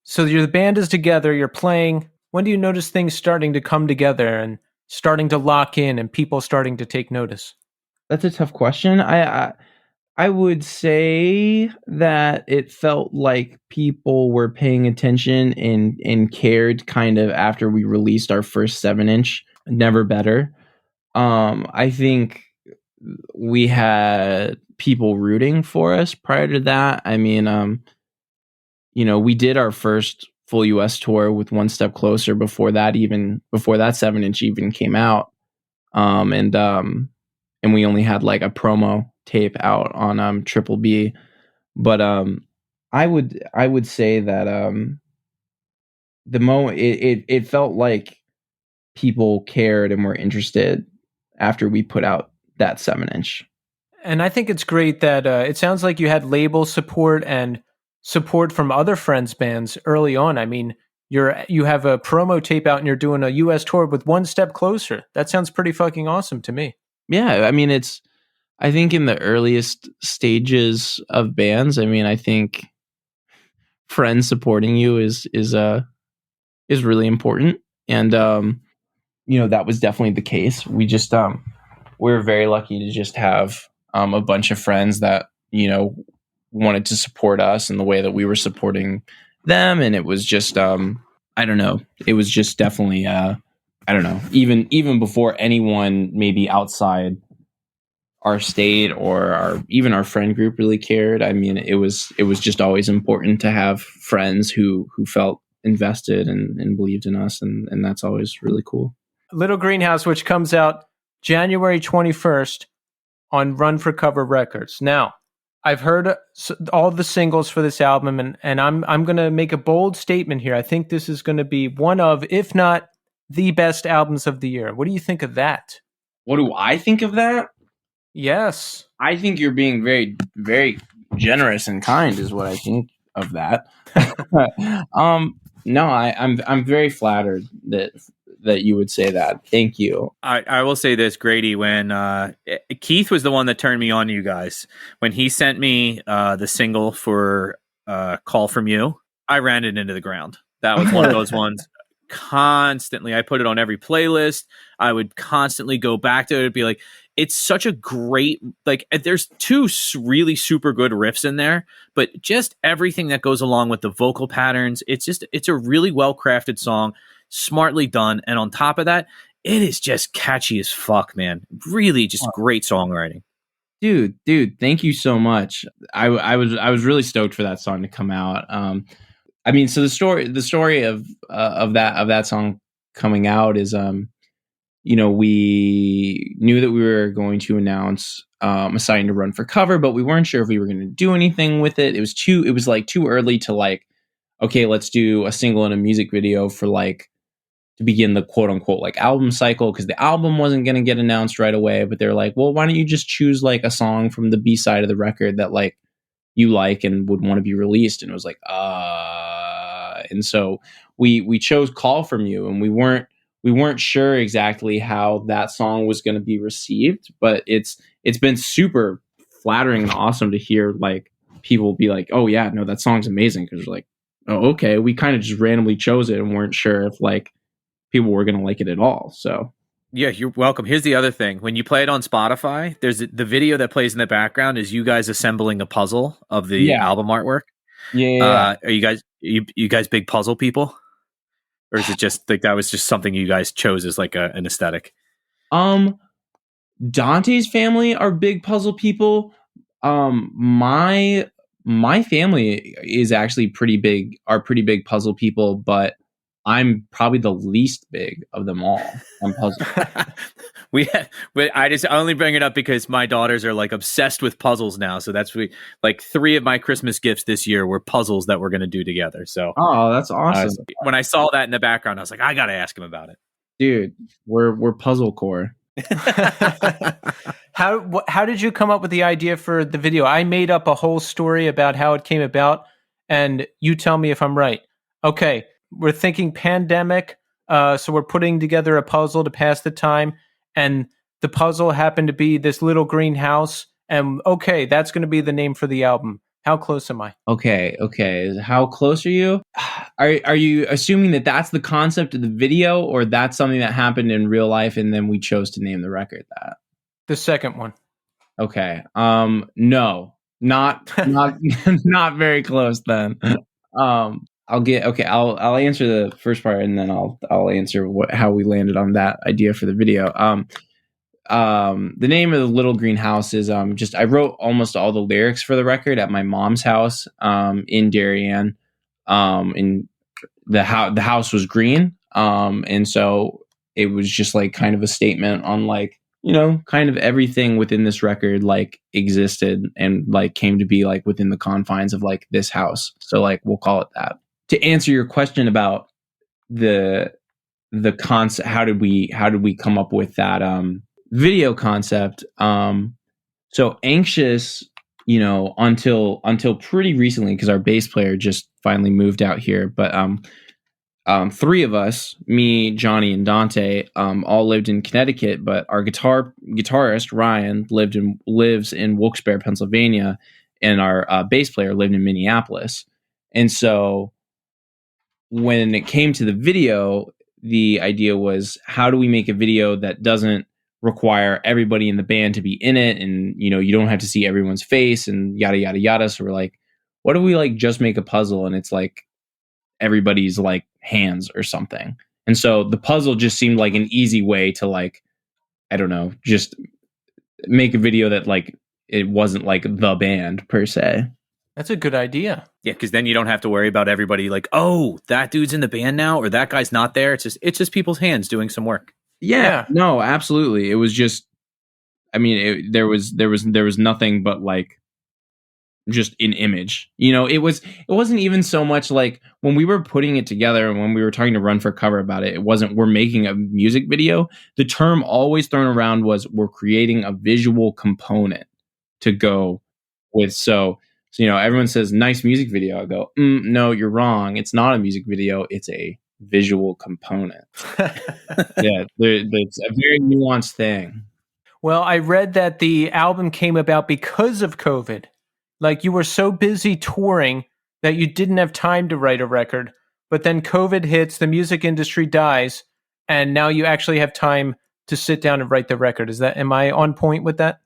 so the band is together, you're playing. When do you notice things starting to come together and starting to lock in and people starting to take notice? That's a tough question. I would say that it felt like people were paying attention and cared kind of after we released our first 7-inch, Never Better. I think we had people rooting for us prior to that. I mean, we did our first full US tour with One Step Closer before that 7-inch even came out. And we only had like a promo tape out on Triple B. But I would say that the moment it felt like people cared and were interested after we put out that 7-inch. And I think it's great that it sounds like you had label support and support from other friends' bands early on. I mean, you have a promo tape out and you're doing a US tour with One Step Closer. That sounds pretty fucking awesome to me. Yeah, I mean, I think in the earliest stages of bands, I mean, I think friends supporting you is really important. And that was definitely the case. We just we were very lucky to just have a bunch of friends that wanted to support us in the way that we were supporting them. And it was just I don't know, it was just definitely I don't know, even before anyone maybe outside our state or even our friend group really cared. I mean, it was just always important to have friends who felt invested and believed in us, and that's always really cool. Little Greenhouse, which comes out January 21st on Run for Cover Records. Now, I've heard all the singles for this album, and I'm going to make a bold statement here. I think this is going to be one of, if not the best albums of the year. What do you think of that? What do I think of that? Yes. I think you're being very, very generous and kind is what I think of that. No, I'm very flattered that you would say that. Thank you. I will say this, Grady, when Keith was the one that turned me on to you guys. When he sent me the single for Call From You, I ran it into the ground. That was one of those ones. Constantly, I put it on every playlist. I would constantly go back to it. It'd be like, it's such a great, like, there's two really super good riffs in there, but just everything that goes along with the vocal patterns, it's a really well crafted song, smartly done. And on top of that, it is just catchy as fuck, man. Really just great songwriting. Dude, thank you so much. I was really stoked for that song to come out. I mean, so the story of that song coming out is, we knew that we were going to announce a sign to Run for Cover, but we weren't sure if we were going to do anything with it. It was too early to like, okay, let's do a single and a music video for like to begin the quote unquote like album cycle, because the album wasn't going to get announced right away. But they're like, well, why don't you just choose like a song from the B side of the record that like you like and would want to be released? And it was like, and so we chose Call From You, and we weren't sure exactly how that song was going to be received, but it's been super flattering and awesome to hear like people be like, oh yeah, no, that song's amazing. Because we're like, oh, okay, we kind of just randomly chose it and weren't sure if like people were going to like it at all. So yeah, you're welcome. Here's the other thing. When you play it on Spotify, there's the video that plays in the background is you guys assembling a puzzle of the album artwork. Yeah. Are you guys big puzzle people? Or is it just like that was just something you guys chose as like an aesthetic? Dante's family are big puzzle people. My family is actually pretty big puzzle people, but I'm probably the least big of them all on puzzle. I only bring it up because my daughters are like obsessed with puzzles now. So that's like 3 of my Christmas gifts this year were puzzles that we're going to do together. So Oh, that's awesome, when I saw that in the background, I was like, I got to ask him about it. dude. We're puzzle core. How did you come up with the idea for the video? I made up a whole story about how it came about, and you tell me if I'm right. Okay, we're thinking pandemic, so we're putting together a puzzle to pass the time, and the puzzle happened to be this little green house, and okay, that's going to be the name for the album. How close am I? Okay. How close are you? Are you assuming that that's the concept of the video, or that's something that happened in real life and then we chose to name the record that? The second one. Okay. No, not not very close then. I'll answer the first part and then I'll answer how we landed on that idea for the video. The name of the little green house is just I wrote almost all the lyrics for the record at my mom's house in Darien. In the house was green, and so it was just like kind of a statement on like, you know, kind of everything within this record like existed and like came to be like within the confines of like this house. So like we'll call it that. To answer your question about the concept, how did we come up with that video concept? So Anxious, you know, until pretty recently, because our bass player just finally moved out here, but 3 of us, me, Johnny, and Dante, all lived in Connecticut, but our guitarist Ryan lives in Wilkes-Barre, Pennsylvania, and our bass player lived in Minneapolis. And so when it came to the video, the idea was, how do we make a video that doesn't require everybody in the band to be in it, and you know, you don't have to see everyone's face and yada yada yada. So we're like, what if we like just make a puzzle and it's like everybody's like hands or something? And so the puzzle just seemed like an easy way to like, I don't know, just make a video that like it wasn't like the band per se. That's a good idea. Yeah, because then you don't have to worry about everybody like, oh, that dude's in the band now, or that guy's not there. It's just people's hands doing some work. Yeah, no, absolutely. It was just, I mean, there was nothing but like just an image. You know, it wasn't even so much like when we were putting it together and when we were talking to Run for Cover about it, it wasn't we're making a music video. The term always thrown around was we're creating a visual component to go with. So you know, everyone says nice music video. I go, no, you're wrong. It's not a music video. It's a visual component. Yeah, it's a very nuanced thing. Well, I read that the album came about because of COVID. Like you were so busy touring that you didn't have time to write a record, but then COVID hits, the music industry dies, and now you actually have time to sit down and write the record. Am I on point with that?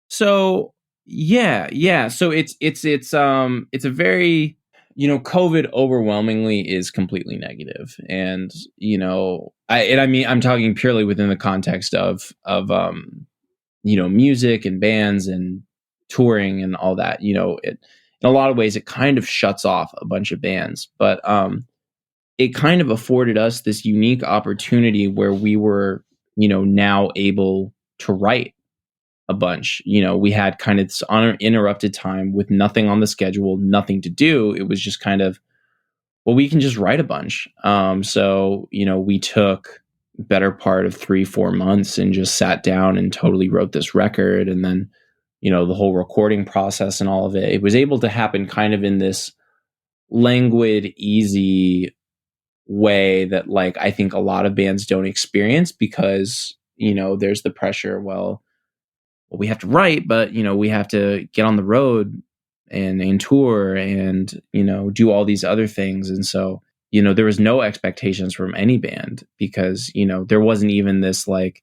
So yeah. So it's a very, you know, COVID overwhelmingly is completely negative. And, you know, I mean, I'm talking purely within the context of you know, music and bands and touring and all that. You know, in a lot of ways, it kind of shuts off a bunch of bands, but it kind of afforded us this unique opportunity where we were, you know, now able to write a bunch. You know, we had kind of this uninterrupted time with nothing on the schedule, nothing to do. It was just kind of, well, we can just write a bunch. So, you know, we took better part of 3-4 months and just sat down and totally wrote this record. And then, you know, the whole recording process and all of it was able to happen kind of in this languid, easy way that like, I think a lot of bands don't experience because, you know, there's the pressure. Well, we have to write, but you know, we have to get on the road and tour and, you know, do all these other things. And so, you know, there was no expectations from any band because, you know, there wasn't even this like,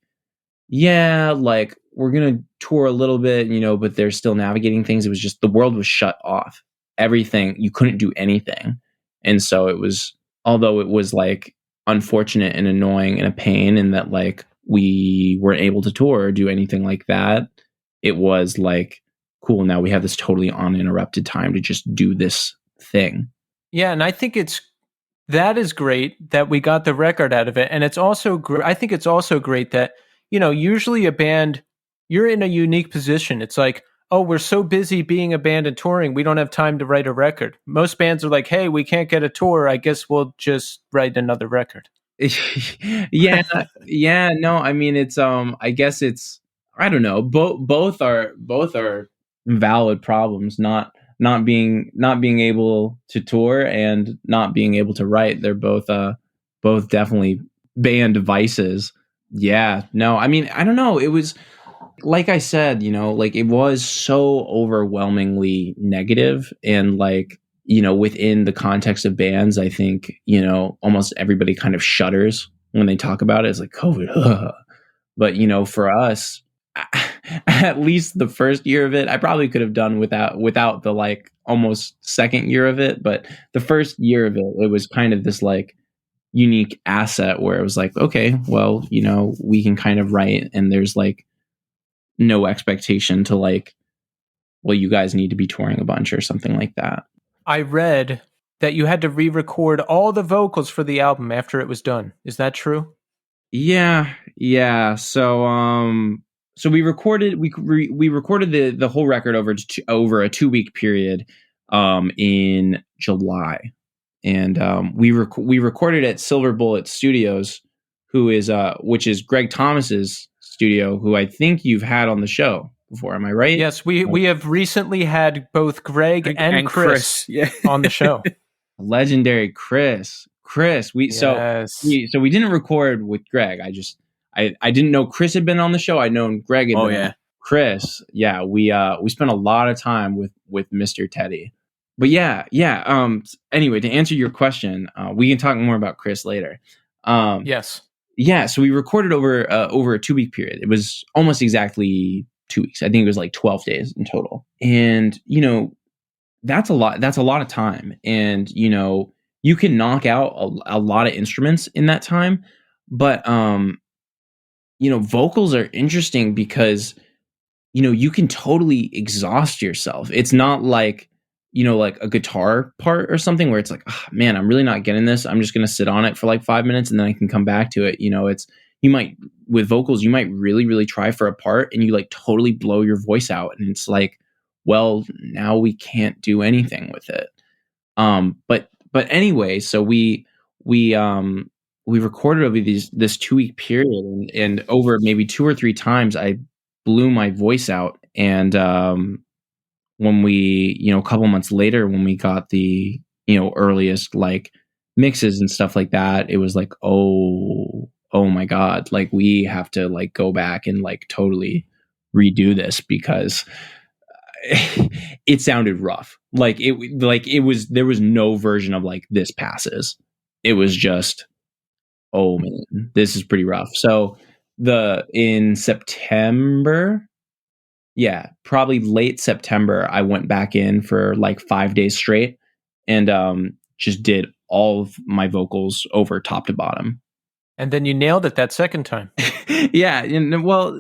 yeah, like we're going to tour a little bit, you know, but they're still navigating things. It was just, the world was shut off. Everything, you couldn't do anything. And so it was, although it was like unfortunate and annoying and a pain in that like we weren't able to tour or do anything like that, it was like, cool, now we have this totally uninterrupted time to just do this thing. Yeah, and I think that is great that we got the record out of it. And it's also I think it's also great that usually a band, you're in a unique position. It's like, oh, we're so busy being a band and touring, we don't have time to write a record. Most bands are like, hey, we can't get a tour. I guess we'll just write another record. Yeah, yeah. No, I mean, it's I guess it's, I don't know. Both are valid problems. Not being able to tour and not being able to write. They're both definitely band vices. Yeah. No, I mean, I don't know. It was, like I said, like it was so overwhelmingly negative, and like, within the context of bands, I think, almost everybody kind of shudders when they talk about it. It's like COVID. But, for us, at least the first year of it, I probably could have done without the like almost second year of it. But the first year of it, it was kind of this like unique asset where it was like, okay, well, we can kind of write, and there's like no expectation to like, well, you guys need to be touring a bunch or something like that. I read that you had to re-record all the vocals for the album after it was done. Is that true? Yeah. So we recorded the whole record over a 2-week period in July. And we recorded at Silver Bullet Studios, which is Greg Thomas's studio, who I think you've had on the show before. Am I right? Yes, we have recently had both Greg and Chris Yeah. on the show. Legendary Chris. We didn't record with Greg. I didn't know Chris had been on the show. I'd known Greg had been on. Chris. Yeah, we spent a lot of time with Mr. Teddy. But yeah. Anyway, to answer your question, we can talk more about Chris later. Yes. Yeah, so we recorded over a 2-week period. It was almost exactly 2 weeks. I think it was like 12 days in total. And, that's a lot. That's a lot of time. And, you can knock out a lot of instruments in that time. But, vocals are interesting because, you can totally exhaust yourself. It's not like, like a guitar part or something where it's like, oh, man, I'm really not getting this. I'm just going to sit on it for like 5 minutes and then I can come back to it. With vocals, you might really, really try for a part and you like totally blow your voice out. And it's like, well, now we can't do anything with it. But anyway, so we recorded over this 2-week period, and over maybe 2 or 3 times I blew my voice out. And when we, a couple months later, when we got the, earliest like mixes and stuff like that, it was like, oh my God, like we have to like go back and like totally redo this because it sounded rough. There was no version of like this passes. It was just, oh man, this is pretty rough. So in September, yeah, probably late September, I went back in for like 5 days straight and just did all of my vocals over top to bottom. And then you nailed it that second time. Yeah. Well,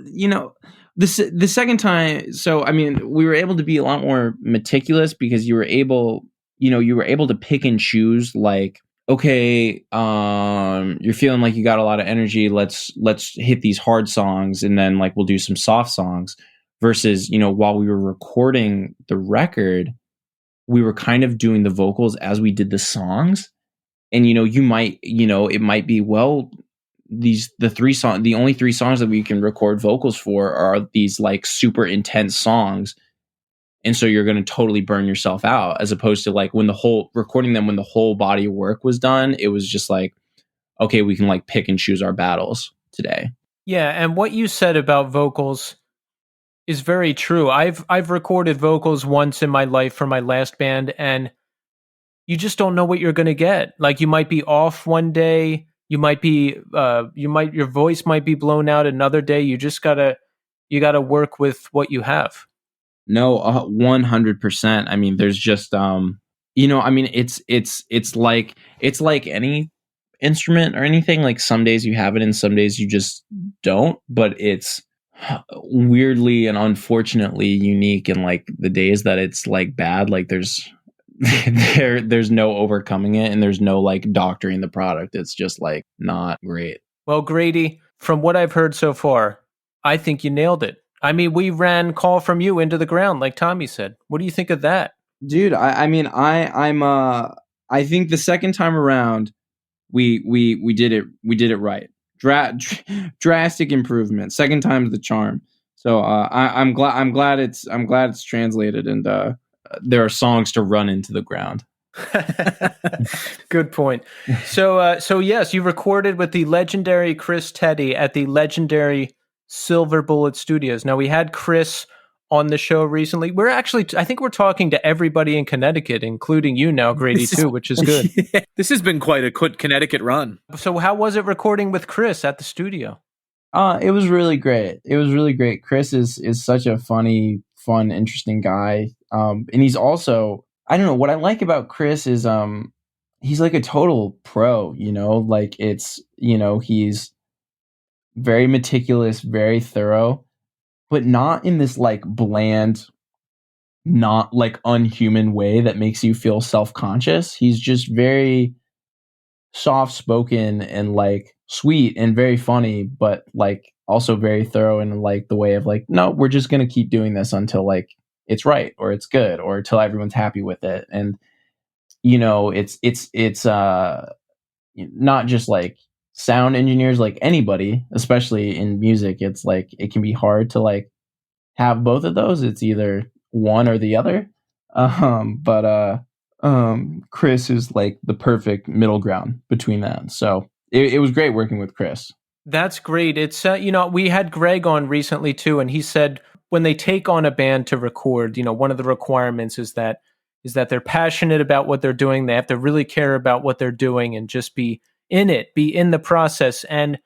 the second time, so I mean, we were able to be a lot more meticulous because you were able to pick and choose, like, okay, you're feeling like you got a lot of energy. Let's hit these hard songs, and then like we'll do some soft songs. Versus, while we were recording the record, we were kind of doing the vocals as we did the songs. And it might be, well, the only 3 songs that we can record vocals for are these like super intense songs. And so you're going to totally burn yourself out, as opposed to like when the whole body of work was done, it was just like, okay, we can like pick and choose our battles today. Yeah. And what you said about vocals is very true. I've recorded vocals once in my life for my last band, and you just don't know what you're going to get. Like you might be off one day, your voice might be blown out another day. You just gotta work with what you have. No, 100%. I mean, there's just I mean, it's like any instrument or anything. Like some days you have it and some days you just don't. But it's weirdly and unfortunately unique. And like the days that it's like bad, like there's no overcoming it, and there's no like doctoring the product. It's just like not great. Well, Grady, from what I've heard so far, I think you nailed it. I mean, we ran Call From You into the ground, like Tommy said. What do you think of that? Dude, I think the second time around we did it right. Drastic improvement. Second time's the charm. So I'm glad it's translated, and there are songs to run into the ground. Good point. So yes, you recorded with the legendary Chris Teddy at the legendary Silver Bullet Studios. Now we had Chris on the show recently. I think we're talking to everybody in Connecticut, including you now, Grady, too, which is good. This has been quite a quick Connecticut run. So how was it recording with Chris at the studio? It was really great. It was really great. Chris is such a funny, fun, interesting guy. And he's also, I don't know, what I like about Chris is he's like a total pro, like it's, he's very meticulous, very thorough, but not in this like bland, not like unhuman way that makes you feel self-conscious. He's just very soft spoken and like sweet and very funny, but like also very thorough in like the way of like, no, we're just gonna keep doing this until like it's right or it's good or until everyone's happy with it. And it's not just like sound engineers, like anybody, especially in music, it's like it can be hard to like have both of those. It's either one or the other. But Chris is like the perfect middle ground between that. So it was great working with Chris. That's great. It's we had Greg on recently too, and he said when they take on a band to record, one of the requirements is that they're passionate about what they're doing. They have to really care about what they're doing and just be in it, be in the process. And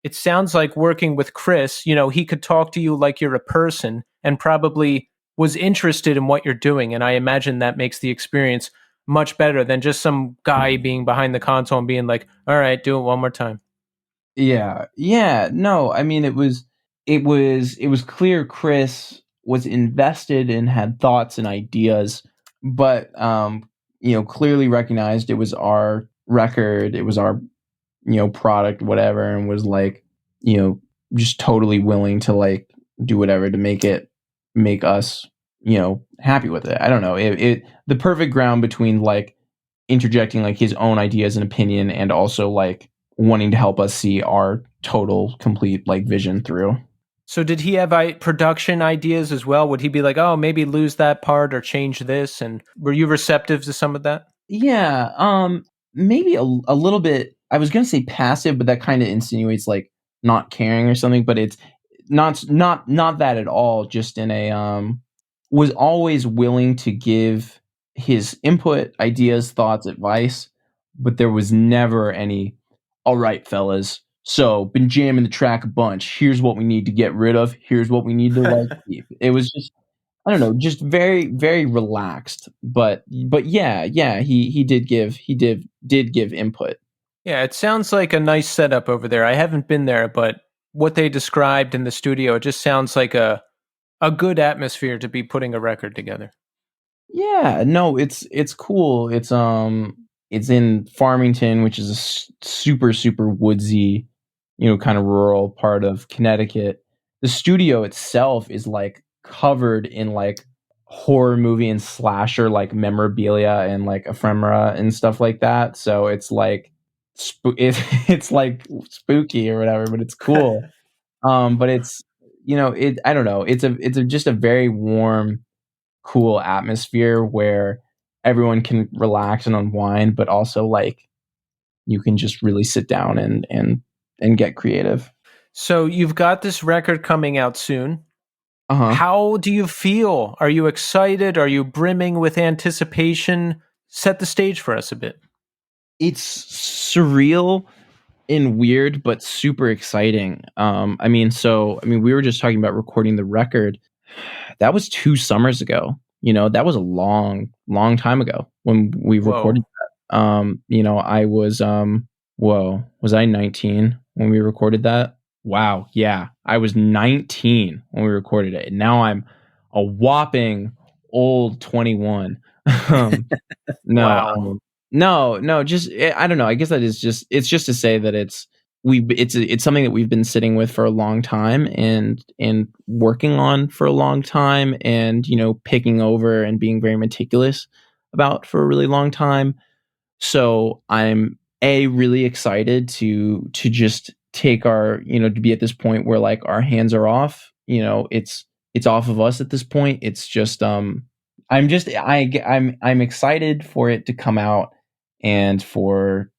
it sounds like working with Chris, he could talk to you like you're a person and probably was interested in what you're doing. And I imagine that makes the experience much better than just some guy being behind the console and being like, all right, do it one more time. Yeah. Yeah. No, I mean, it was clear Chris was invested and had thoughts and ideas, but, clearly recognized it was our record. It was our, product, whatever. And was like, just totally willing to like do whatever to make us, happy with it. I don't know. The perfect ground between like interjecting like his own ideas and opinion and also like wanting to help us see our total complete like vision through. So did he have production ideas as well? Would he be like, oh, maybe lose that part or change this? And were you receptive to some of that? Yeah, maybe a little bit. I was gonna say passive, but that kind of insinuates like not caring or something. But it's not that at all. Just in a was always willing to give his input, ideas, thoughts, advice, but there was never any, all right, fellas, so been jamming the track a bunch. Here's what we need to get rid of. Here's what we need to like keep. It was just, I don't know, just very, very relaxed. But yeah, he did give input. Yeah, it sounds like a nice setup over there. I haven't been there, but what they described in the studio, it just sounds like a good atmosphere to be putting a record together. Yeah, no, it's cool. It's in Farmington, which is a super super woodsy, kind of rural part of Connecticut. The studio itself is like covered in like horror movie and slasher like memorabilia and like ephemera and stuff like that. So it's like it's like spooky or whatever, but it's cool. But it's I don't know. Just a very warm, cool atmosphere where everyone can relax and unwind, but also like you can just really sit down and get creative. So you've got this record coming out soon. Uh-huh. How do you feel? Are you excited? Are you brimming with anticipation? Set the stage for us a bit. It's surreal and weird, but super exciting. I mean, we were just talking about recording the record. That was 2 summers ago. That was a long, long time ago when we recorded that. I was, was I 19 when we recorded that? Wow. Yeah. I was 19 when we recorded it. And now I'm a whopping old 21. No, Wow. no, just, I don't know. I guess that is it's just to say that it's it's something that we've been sitting with for a long time and working on for a long time, and picking over and being very meticulous about for a really long time. So I'm really excited to just take our, to be at this point where like our hands are off. It's off of us at this point. It's just I'm excited for it to come out, and for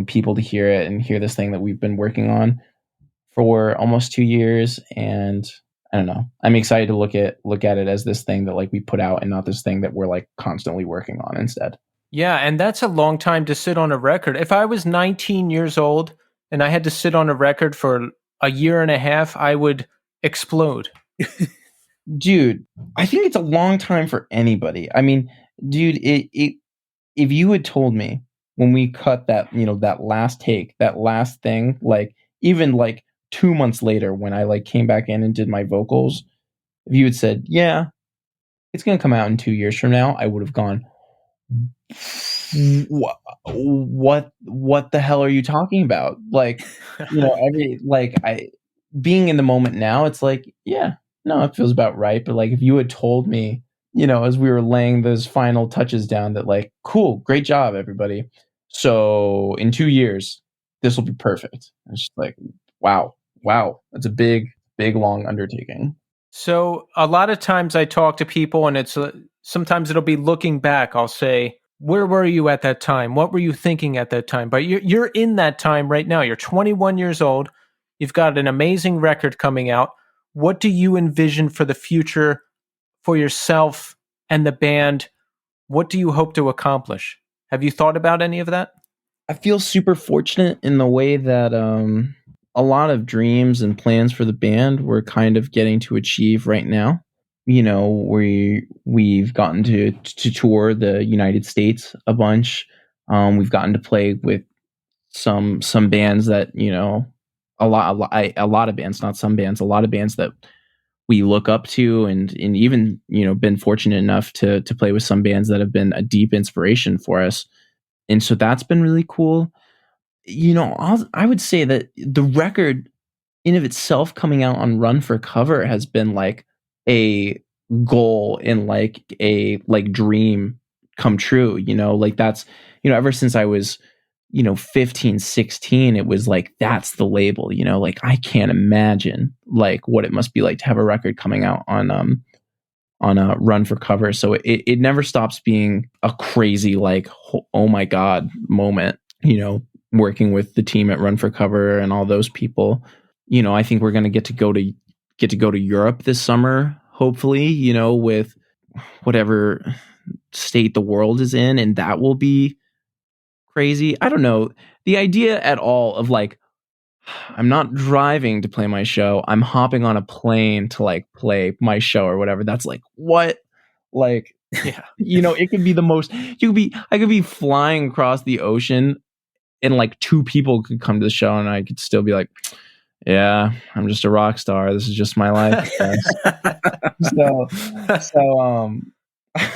people to hear it and hear this thing that we've been working on for almost 2 years. And I don't know, I'm excited to look at it as this thing that like we put out, and not this thing that we're like constantly working on instead. Yeah, and that's a long time to sit on a record. If I was 19 years old and I had to sit on a record for a year and a half, I would explode. Dude, I think it's a long time for anybody. I mean, dude, if you had told me when we cut that, that last take, that last thing, like even like 2 months later when I like came back in and did my vocals, if you had said, yeah, it's going to come out in 2 years from now, I would have gone, what the hell are you talking about? Like, I being in the moment now, it's like, yeah, no, it feels about right. But like, if you had told me, as we were laying those final touches down, that like, cool, great job, everybody. So in 2 years, this will be perfect. It's just like, wow, that's a big, long undertaking. So a lot of times I talk to people, and it's sometimes it'll be looking back. I'll say, where were you at that time? What were you thinking at that time? But you're in that time right now. You're 21 years old. You've got an amazing record coming out. What do you envision for the future for yourself and the band? What do you hope to accomplish? Have you thought about any of that? I feel super fortunate in the way that a lot of dreams and plans for the band we're kind of getting to achieve right now. We've gotten to tour the United States a bunch. We've gotten to play with some bands that a lot of bands, not some bands, a lot of bands that we look up to, and even been fortunate enough to play with some bands that have been a deep inspiration for us, and so that's been really cool. I would say that the record in of itself coming out on Run for Cover has been like a goal and like a dream come true. Like that's ever since I was 15, 16, it was like that's the label. Like I can't imagine like what it must be like to have a record coming out on a Run for Cover. So it never stops being a crazy like oh my god moment. Working with the team at Run for Cover and all those people. I think we're going to get to go to Europe this summer, hopefully, with whatever state the world is in, and that will be crazy. I don't know. The idea at all of like, I'm not driving to play my show, I'm hopping on a plane to like play my show or whatever. That's like, what? Like, Yeah. It could be the most, I could be flying across the ocean and like two people could come to the show and I could still be like, yeah, I'm just a rock star. This is just my life. so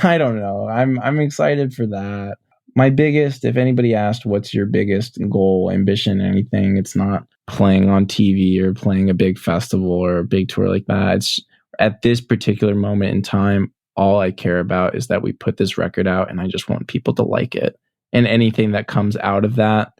I don't know. I'm excited for that. My biggest, if anybody asked what's your biggest goal, ambition, anything, it's not playing on TV or playing a big festival or a big tour like that. It's at this particular moment in time, all I care about is that we put this record out and I just want people to like it. And anything that comes out of that,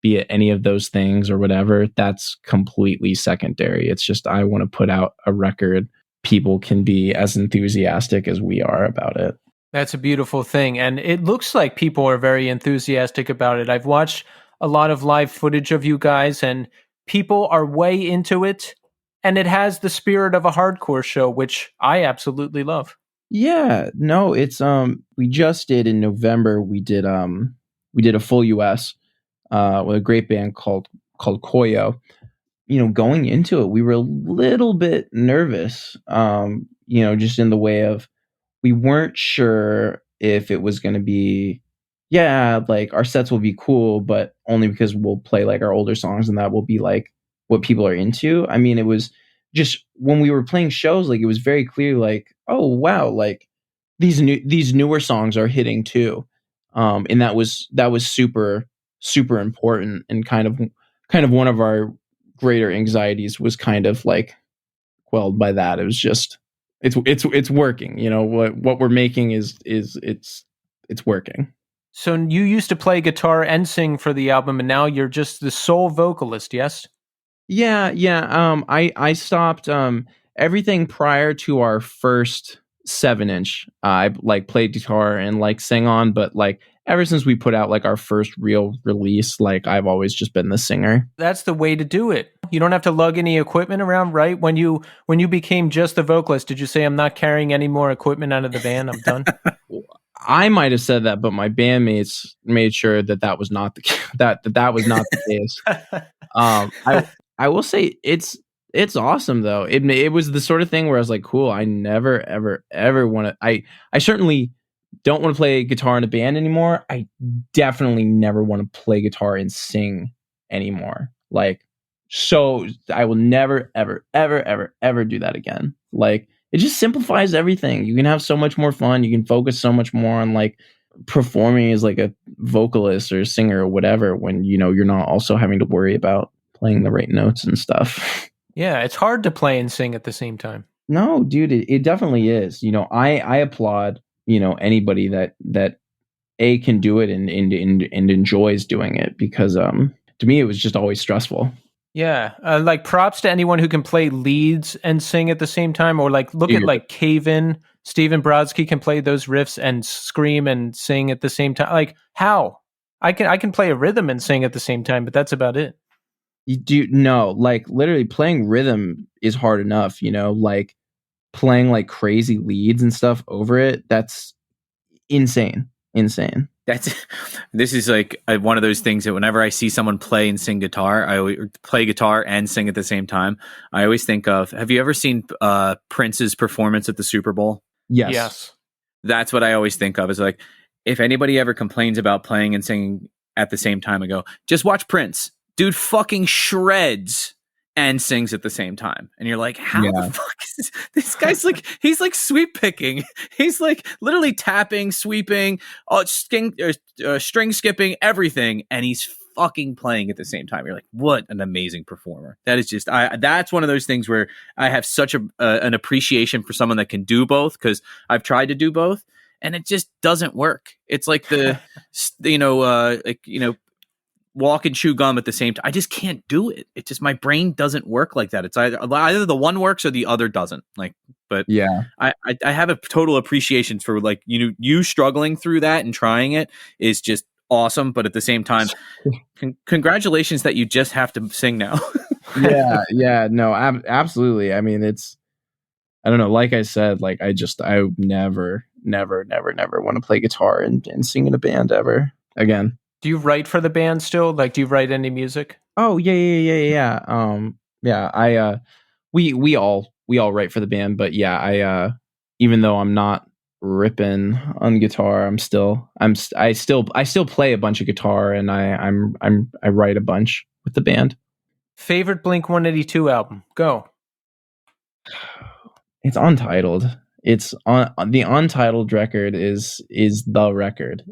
be it any of those things or whatever, that's completely secondary. It's just I want to put out a record. People can be as enthusiastic as we are about it. That's a beautiful thing. And it looks like people are very enthusiastic about it. I've watched a lot of live footage of you guys, and people are way into it. And it has the spirit of a hardcore show, which I absolutely love. Yeah, no, it's we just did in November, we did a full US with a great band called Koyo. Going into it, we were a little bit nervous, just in the way of we weren't sure if it was going to be, yeah, like our sets will be cool, but only because we'll play like our older songs and that will be like what people are into. I mean, it was just when we were playing shows, like it was very clear, like, oh wow, like these newer songs are hitting too, and that was super important and kind of kind of one of our greater anxieties was kind of like quelled by that. It was just it's working. You know, what we're making is it's working. So you used to play guitar and sing for the album, and now you're just the sole vocalist, yes? Yeah. I stopped everything prior to our first 7-inch. I like played guitar and like sang on, but like ever since we put out like our first real release, like I've always just been the singer. That's the way to do it. You don't have to lug any equipment around, right? When you became just the vocalist, did you say, I'm not carrying any more equipment out of the band, I'm done? I might have said that, but my bandmates made sure that was not the that was not the case. I will say it's awesome though. It was the sort of thing where I was like, cool. I never ever want to. I certainly don't want to play guitar in a band anymore. I definitely never want to play guitar and sing anymore. Like, so I will never ever do that again. Like, it just simplifies everything. You can have so much more fun. You can focus so much more on like performing as like a vocalist or singer or whatever when you know you're not also having to worry about playing the right notes and stuff. Yeah, it's hard to play and sing at the same time. No, dude, it definitely is. You know, I applaud, you know, anybody that A can do it and enjoys doing it because to me it was just always stressful. Yeah, like props to anyone who can play leads and sing at the same time, or like look at like Cave In. Steven Brodsky can play those riffs and scream and sing at the same time. Like how? I can play a rhythm and sing at the same time, but that's about it. You do no, like literally playing rhythm is hard enough, you know, like playing like crazy leads and stuff over it. That's insane. This is like one of those things that whenever I see someone play and sing guitar, I always play guitar and sing at the same time. I always think of, have you ever seen Prince's performance at the Super Bowl? Yes. That's what I always think of, is like, if anybody ever complains about playing and singing at the same time, I go, just watch Prince. Dude fucking shreds and sings at the same time. And you're like, how the fuck is this guy's like, he's like sweep picking. He's like literally tapping, sweeping, string skipping, everything. And he's fucking playing at the same time. You're like, what an amazing performer. That is just, that's one of those things where I have such an appreciation for someone that can do both, because I've tried to do both and it just doesn't work. It's like the, walk and chew gum at the same time. I just can't do it. It just, my brain doesn't work like that. It's either the one works or the other doesn't. Like, but yeah, I have a total appreciation for like, you struggling through that and trying it is just awesome. But at the same time, congratulations that you just have to sing now. No, absolutely. I mean, I don't know. Like I said, like I never want to play guitar and sing in a band ever again. Do you write for the band still? Like, do you write any music? Oh yeah. We all write for the band, but yeah, I even though I'm not ripping on guitar, I still play a bunch of guitar, and I write a bunch with the band. Favorite Blink-182 album? Go. It's Untitled. It's on the Untitled record is the record.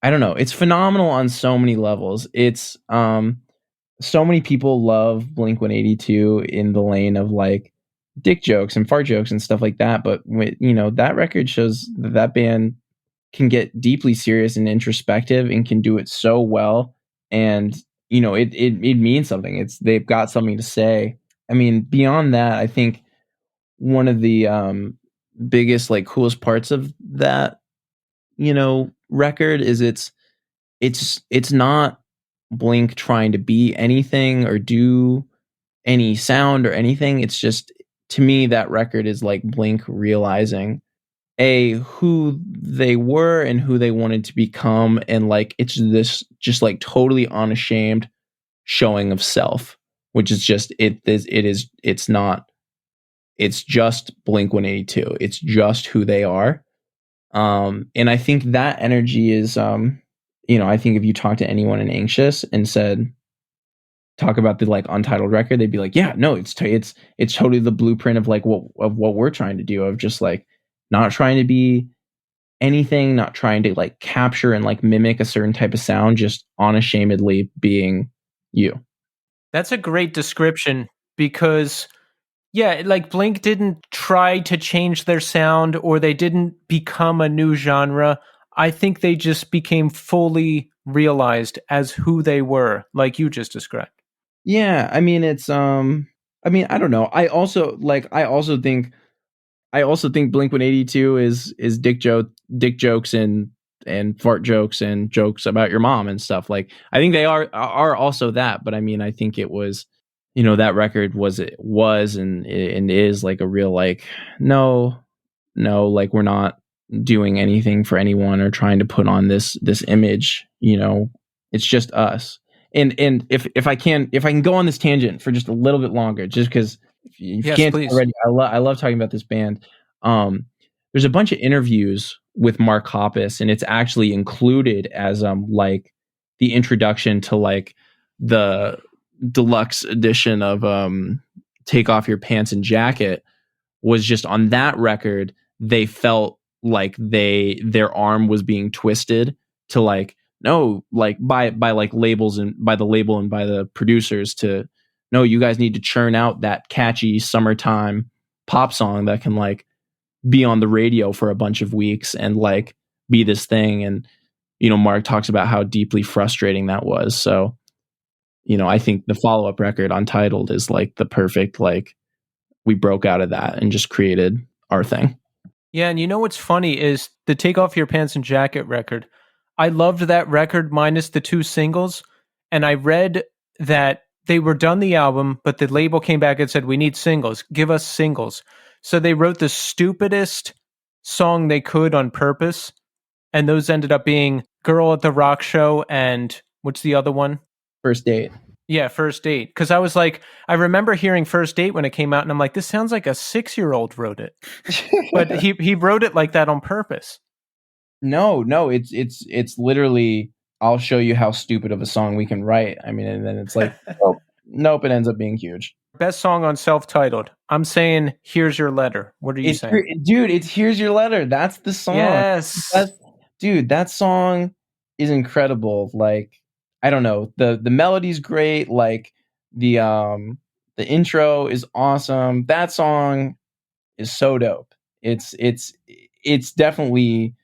I don't know. It's phenomenal on so many levels. It's so many people love Blink-182 in the lane of like dick jokes and fart jokes and stuff like that. But that record shows that band can get deeply serious and introspective and can do it so well. And it means something. They've got something to say. I mean, beyond that, I think one of the biggest, like, coolest parts of that record is it's not Blink trying to be anything or do any sound or anything. It's just, to me, that record is like Blink realizing who they were and who they wanted to become, and like it's this just like totally unashamed showing of self, which is just it's just Blink-182. It's just who they are. And I think that energy is, I think if you talk to anyone in Anxious and talk about the like Untitled record, they'd be like, yeah, no, it's totally the blueprint of like what we're trying to do, of just like not trying to be anything, not trying to like capture and like mimic a certain type of sound, just unashamedly being you. That's a great description because, yeah, like Blink didn't try to change their sound or they didn't become a new genre. I think they just became fully realized as who they were, like you just described. Yeah, I mean it's I mean, I don't know. I also think Blink 182 is dick jokes and fart jokes and jokes about your mom and stuff. Like I think they are also that, but I mean I think it was, that record was and is like a real like no, like we're not doing anything for anyone or trying to put on this image, it's just us. And if I can go on this tangent for just a little bit longer, just because if you Yes, can't tell please. already, I love talking about this band. There's a bunch of interviews with Mark Hoppus, and it's actually included as like the introduction to like the deluxe edition of Take Off Your Pants and Jacket. Was just on that record they felt like their arm was being twisted to like, no, like by like labels and by the label and by the producers to, no, you guys need to churn out that catchy summertime pop song that can like be on the radio for a bunch of weeks and like be this thing. And Mark talks about how deeply frustrating that was. So I think the follow-up record, Untitled, is like the perfect, like, we broke out of that and just created our thing. Yeah, and you know what's funny is the Take Off Your Pants and Jacket record. I loved that record minus the 2 singles, and I read that they were done the album, but the label came back and said, we need singles. Give us singles. So they wrote the stupidest song they could on purpose, and those ended up being Girl at the Rock Show and what's the other one? First Date. Yeah, First Date. Because I was like, I remember hearing First Date when it came out, and I'm like, this sounds like a 6-year-old wrote it. But he wrote it like that on purpose. No, it's literally, I'll show you how stupid of a song we can write. I mean, and then it's like, oh, nope, it ends up being huge. Best song on Self-Titled. I'm saying Here's Your Letter. What are you saying? Dude, it's Here's Your Letter. That's the song. Yes. Dude, that song is incredible. Like, I don't know. The melody's great. Like the intro is awesome. That song is so dope. It's definitely,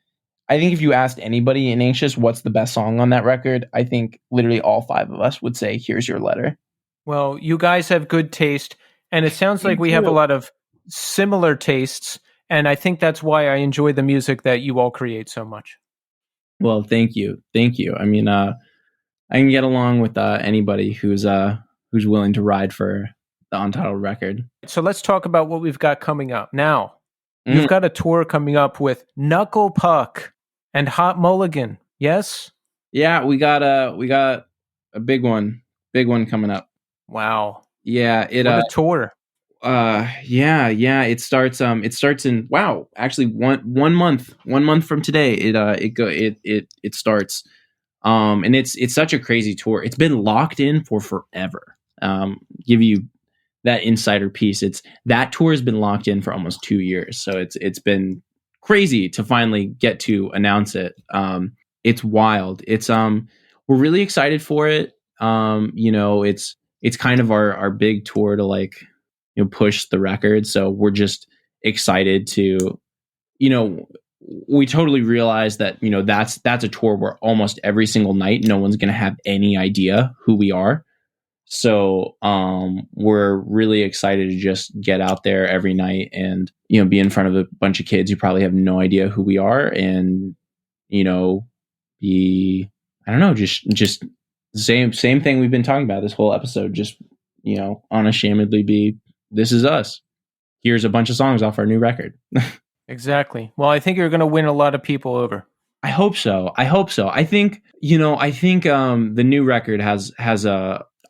I think if you asked anybody in Anxious what's the best song on that record, I think literally all 5 of us would say Here's Your Letter. Well, you guys have good taste, and it sounds like we have a lot of similar tastes, and I think that's why I enjoy the music that you all create so much. Well, thank you. I mean, I can get along with anybody who's willing to ride for the Untitled record. So let's talk about what we've got coming up. Now, you've got a tour coming up with Knuckle Puck and Hot Mulligan. Yes? Yeah, we got a big one coming up. Wow. Yeah, what a tour. Yeah, it starts in, wow, actually one month from today it starts. And it's such a crazy tour. It's been locked in for forever. Give you that insider piece. That tour has been locked in for almost 2 years. So it's been crazy to finally get to announce it. It's wild. We're really excited for it. It's kind of our big tour to like, push the record. So we're just excited to, we totally realize that, that's a tour where almost every single night, no one's going to have any idea who we are. So, we're really excited to just get out there every night and, be in front of a bunch of kids who probably have no idea who we are and, be, I don't know, just same thing we've been talking about this whole episode, just, unashamedly be, this is us. Here's a bunch of songs off our new record. Exactly. Well, I think you're going to win a lot of people over. I hope so. I think, the new record has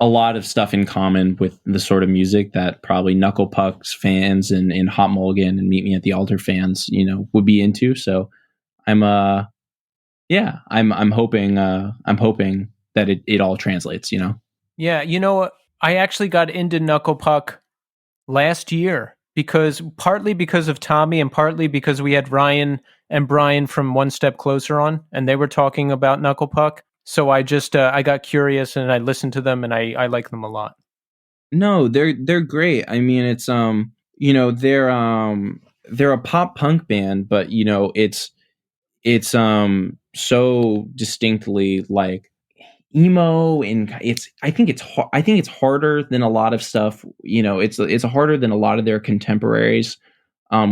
a lot of stuff in common with the sort of music that probably Knuckle Puck's fans and Hot Mulligan and Meet Me at the Altar fans, would be into. So I'm hoping that it all translates, Yeah, I actually got into Knuckle Puck last year partly because of Tommy and partly because we had Ryan and Brian from One Step Closer on, and they were talking about Knuckle Puck. So I just I got curious and I listened to them and I like them a lot. No, they're great. I mean, it's they're a pop punk band, but it's so distinctly like emo, and I think it's harder than a lot of stuff. It's harder than a lot of their contemporaries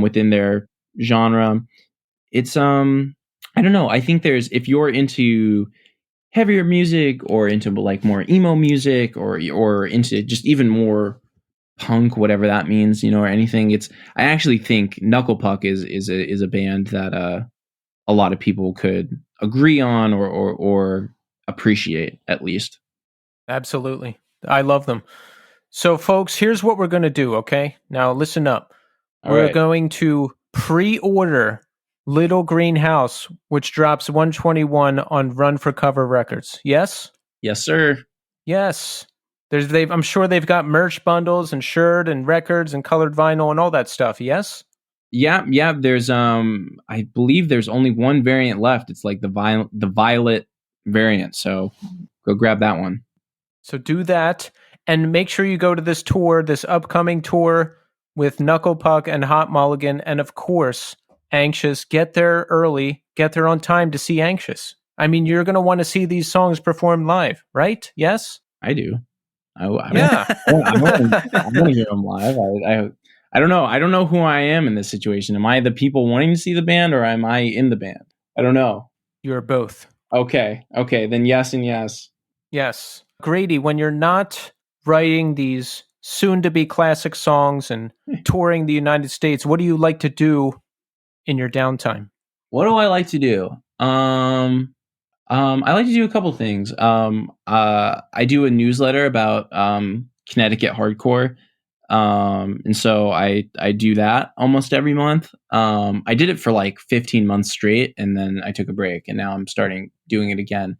within their genre. It's I don't know. I think there's if you're into heavier music or into like more emo music or into just even more punk, whatever that means, or anything. I actually think Knuckle Puck is a band that a lot of people could agree on or appreciate at least. Absolutely. I love them. So, folks, here's what we're going to do, okay? Now, listen up. All We're right. going to pre-order Little Green House, which drops 121 on Run for Cover Records. Yes? Yes, sir. Yes. I'm sure they've got merch bundles and shirt and records and colored vinyl and all that stuff. Yes? Yeah. There's I believe there's only one variant left. It's like the violet variant. So go grab that one. So do that and make sure you go to this tour, this upcoming tour with Knuckle Puck and Hot Mulligan. And of course, Anxious. Get there early, get there on time to see Anxious. I mean, you're going to want to see these songs performed live, right? Yes? I do. Yeah. I want to hear them live. I don't know. I don't know who I am in this situation. Am I the people wanting to see the band, or am I in the band? I don't know. You're both. Okay. Then yes and yes. Yes. Grady, when you're not writing these soon to be classic songs and touring the United States, what do you like to do in your downtime? What do I like to do? I like to do a couple things. I do a newsletter about Connecticut hardcore. And so I do that almost every month. I did it for like 15 months straight, and then I took a break, and now I'm starting doing it again.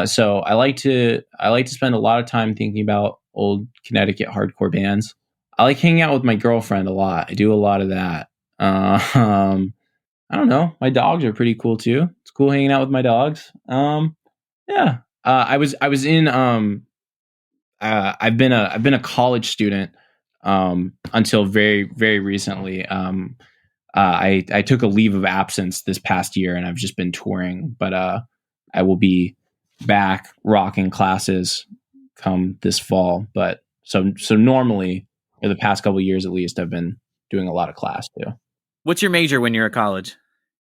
So I like to spend a lot of time thinking about old Connecticut hardcore bands. I like hanging out with my girlfriend a lot. I do a lot of that. I don't know. My dogs are pretty cool too. It's cool hanging out with my dogs. Yeah. I was in I've been a college student until very very recently. I took a leave of absence this past year, and I've just been touring, but I will be back rocking classes come this fall. But so normally for the past couple of years at least, I've been doing a lot of class too. What's your major when you're at college?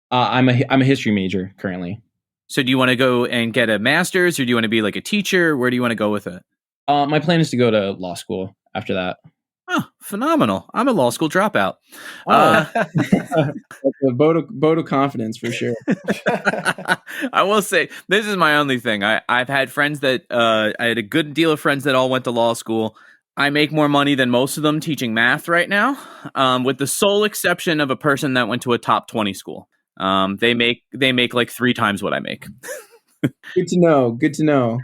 I'm a history major currently. So do you want to go and get a master's, or do you want to be like a teacher? Where do you want to go with it? My plan is to go to law school after that. Oh, phenomenal. I'm a law school dropout. That's a vote of confidence for sure. I will say, this is my only thing. I've had friends that, I had a good deal of friends that all went to law school. I make more money than most of them teaching math right now, with the sole exception of a person that went to a top 20 school. They make like 3 times what I make. Good to know.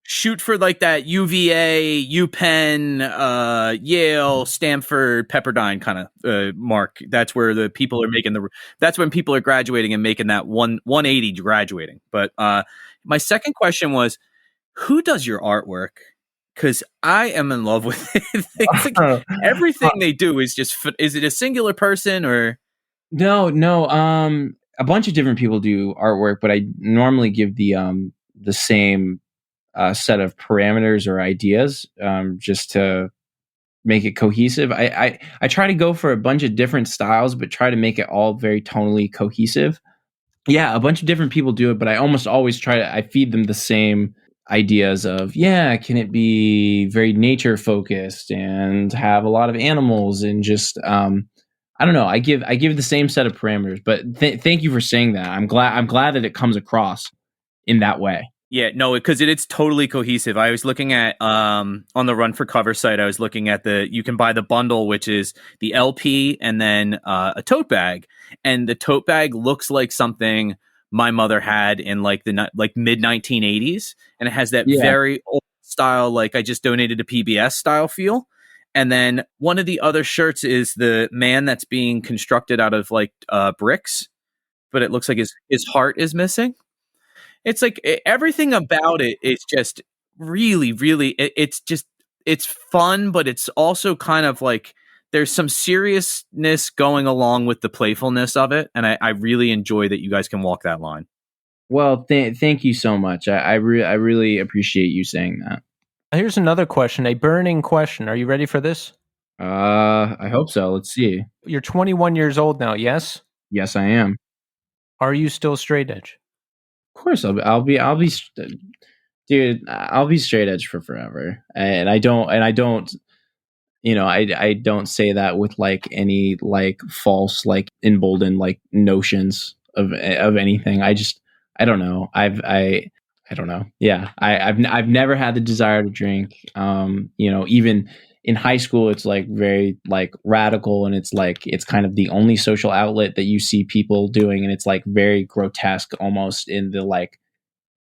Shoot for like that UVA, UPenn, Yale, Stanford, Pepperdine kind of mark. That's where the people are making that's when people are graduating and making that 180 graduating. But my second question was, who does your artwork? Because I am in love with it. Like everything they do is just, is it a singular person or? No. A bunch of different people do artwork, but I normally give the same set of parameters or ideas just to make it cohesive. I try to go for a bunch of different styles, but try to make it all very tonally cohesive. Yeah, a bunch of different people do it, but I almost always I feed them the same ideas of, can it be very nature focused and have a lot of animals and just I don't know. I give the same set of parameters, but thank you for saying that. I'm glad that it comes across in that way. Yeah, no, because it's totally cohesive. I was looking at on the Run for Cover site. I was looking at you can buy the bundle, which is the LP and then a tote bag, and the tote bag looks like something my mother had in like the mid 1980s, and it has that very old style, like I just donated to PBS style feel. And then one of the other shirts is the man that's being constructed out of like bricks, but it looks like his heart is missing. It's like everything about it is just really, really, it's just it's fun, but it's also kind of like there's some seriousness going along with the playfulness of it, and I really enjoy that you guys can walk that line. Well, thank you so much. I really appreciate you saying that. Here's another question, a burning question. Are you ready for this? I hope so. Let's see. You're 21 years old now, yes? Yes, I am. Are you still straight edge? Of course, dude. I'll be straight edge for forever, and I don't. I don't say that with like any like false, like emboldened like notions of anything. I don't know. I don't know. Yeah, I've never had the desire to drink. Even in high school, it's like very like radical, and it's kind of the only social outlet that you see people doing, and it's like very grotesque almost in the like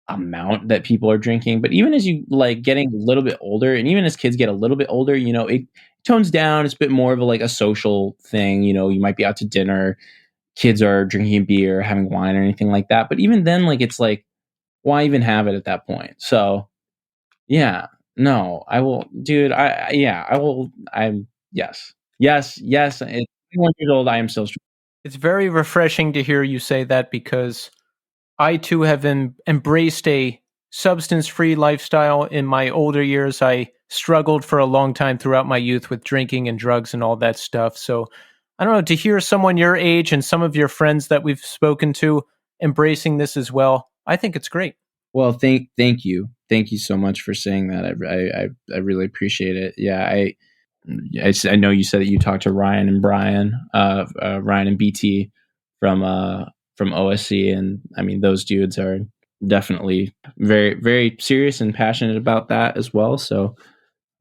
amount that people are drinking. But even as you like getting a little bit older, and even as kids get a little bit older, it tones down. It's a bit more of a like a social thing. You might be out to dinner, kids are drinking beer, having wine, or anything like that. But even then, like it's like, why even have it at that point? So yeah, no, I will, dude. I will. I'm yes. At 21 years old, I am still. It's very refreshing to hear you say that because I too have embraced a substance-free lifestyle in my older years. I struggled for a long time throughout my youth with drinking and drugs and all that stuff. So I don't know, to hear someone your age and some of your friends that we've spoken to embracing this as well, I think it's great. Well, thank you so much for saying that. I really appreciate it. Yeah, I know you said that you talked to Ryan and Brian, Ryan and BT from OSC, and I mean those dudes are definitely very very serious and passionate about that as well. So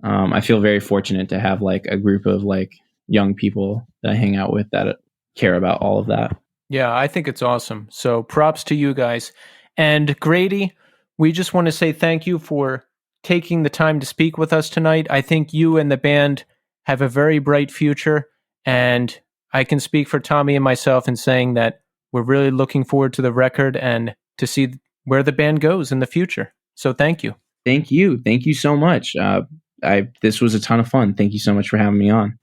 I feel very fortunate to have like a group of like young people that I hang out with that care about all of that. Yeah, I think it's awesome. So props to you guys. And Grady, we just want to say thank you for taking the time to speak with us tonight. I think you and the band have a very bright future, and I can speak for Tommy and myself in saying that we're really looking forward to the record and to see where the band goes in the future. So thank you. Thank you so much. This was a ton of fun. Thank you so much for having me on.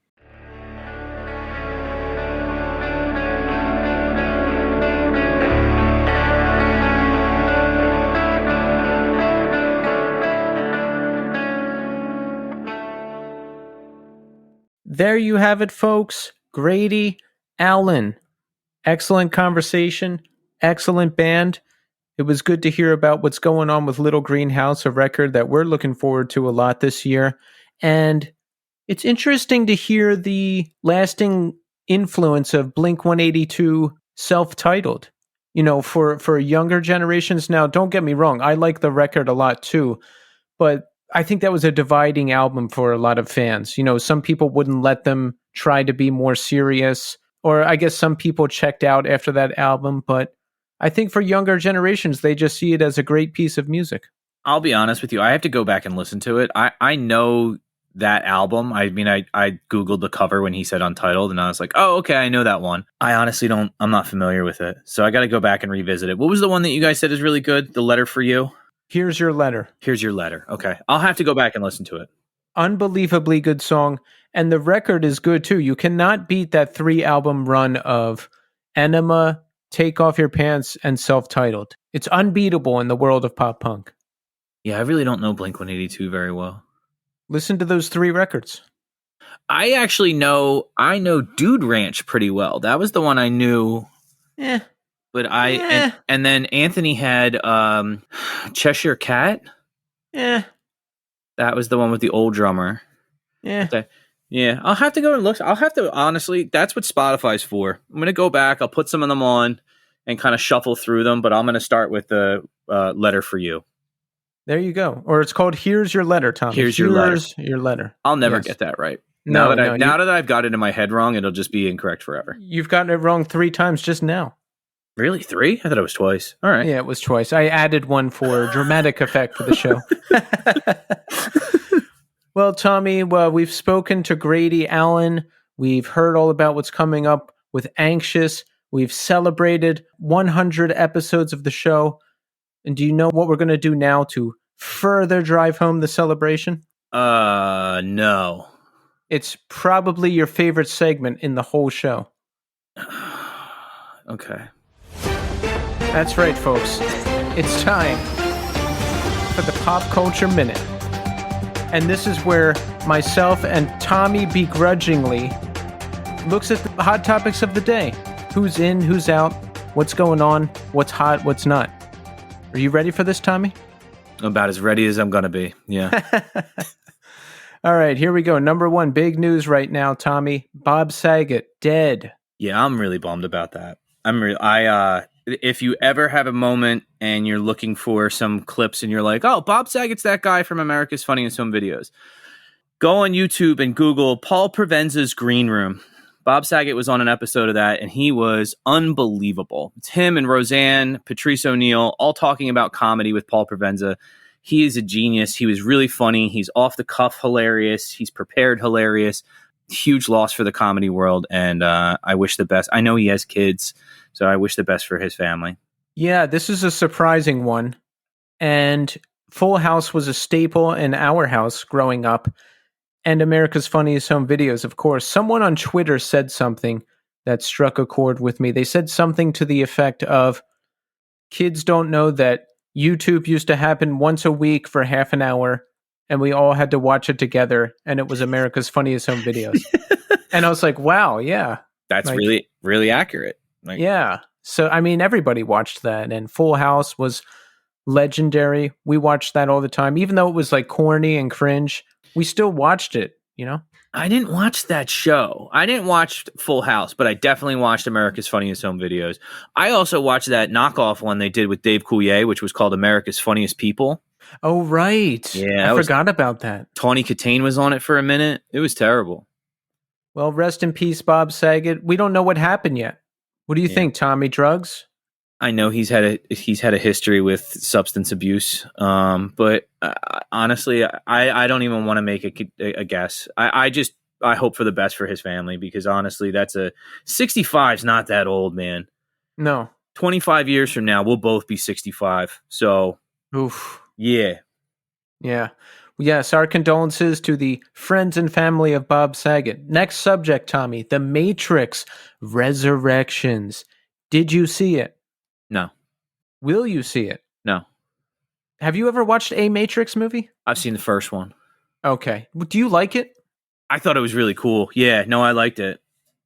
There you have it, folks. Grady Allen. Excellent conversation. Excellent band. It was good to hear about what's going on with Little Greenhouse, a record that we're looking forward to a lot this year. And it's interesting to hear the lasting influence of Blink-182 self-titled. For younger generations now, don't get me wrong, I like the record a lot too, but I think that was a dividing album for a lot of fans. Some people wouldn't let them try to be more serious, or I guess some people checked out after that album, but I think for younger generations, they just see it as a great piece of music. I'll be honest with you. I have to go back and listen to it. I know that album. I mean, I Googled the cover when he said Untitled, and I was like, oh, okay, I know that one. I honestly I'm not familiar with it. So I got to go back and revisit it. What was the one that you guys said is really good? The Letter for You? Here's Your Letter. Here's Your Letter. Okay. I'll have to go back and listen to it. Unbelievably good song. And the record is good too. You cannot beat that 3-album run of Enema, Take Off Your Pants, and Self-Titled. It's unbeatable in the world of pop punk. Yeah, I really don't know Blink-182 very well. Listen to those 3 records. I actually know Dude Ranch pretty well. That was the one I knew. But and then Anthony had Cheshire Cat. That was the one with the old drummer. Yeah, I'll have to go and look. I'll have to, honestly, that's what Spotify's for. I'm going to go back. I'll put some of them on and kind of shuffle through them, but I'm going to start with the Letter for You. There you go. Or it's called Here's Your Letter, Tommy. Here's Your Letter. I'll never get that right. Now that I've got it in my head wrong, it'll just be incorrect forever. You've gotten it wrong 3 times just now. Really? 3? I thought it was twice. All right. Yeah, it was twice. I added one for dramatic effect for the show. Well, Tommy, we've spoken to Grady Allen. We've heard all about what's coming up with Anxious. We've celebrated 100 episodes of the show. And do you know what we're going to do now to further drive home the celebration? No. It's probably your favorite segment in the whole show. Okay. That's right, folks. It's time for the Pop Culture Minute. And this is where myself and Tommy begrudgingly looks at the hot topics of the day. Who's in, who's out, what's going on, what's hot, what's not. Are you ready for this, Tommy? About as ready as I'm going to be. Yeah. All right, here we go. Number one, big news right now, Tommy. Bob Saget, dead. Yeah, I'm really bummed about that. If you ever have a moment and you're looking for some clips and you're like, oh, Bob Saget's that guy from America's Funniest Home Videos, go on YouTube and Google Paul Provenza's Green Room. Bob Saget was on an episode of that, and he was unbelievable. It's him and Roseanne, Patrice O'Neill, all talking about comedy with Paul Provenza. He is a genius. He was really funny. He's off the cuff hilarious. He's prepared hilarious. Huge loss for the comedy world, and I wish the best. I know he has kids, so I wish the best for his family. Yeah, this is a surprising one. And Full House was a staple in our house growing up, and America's Funniest Home Videos, of course. Someone on Twitter said something that struck a chord with me. They said something to the effect of, kids don't know that YouTube used to happen once a week for half an hour, and we all had to watch it together, and it was America's Funniest Home Videos. And I was like, wow, yeah. That's really, really accurate. Yeah. So, I mean, everybody watched that, and Full House was legendary. We watched that all the time. Even though it was like corny and cringe, we still watched it, you know? I didn't watch that show. I didn't watch Full House, but I definitely watched America's Funniest Home Videos. I also watched that knockoff one they did with Dave Coulier, which was called America's Funniest People. Oh, right. Yeah, I forgot about that. Tawny Katane was on it for a minute. It was terrible. Well, rest in peace, Bob Saget. We don't know what happened yet. What do you think, Tommy? Drugs? I know he's had a history with substance abuse, but honestly, I don't even want to make a guess. I hope for the best for his family, because honestly, 65 is not that old, man. No. 25 years from now, we'll both be 65. So, oof. Yeah. Yeah. Yes, our condolences to the friends and family of Bob Saget. Next subject, Tommy, The Matrix Resurrections. Did you see it? No. Will you see it? No. Have you ever watched a Matrix movie? I've seen the first one. Okay. Do you like it? I thought it was really cool. Yeah, no, I liked it.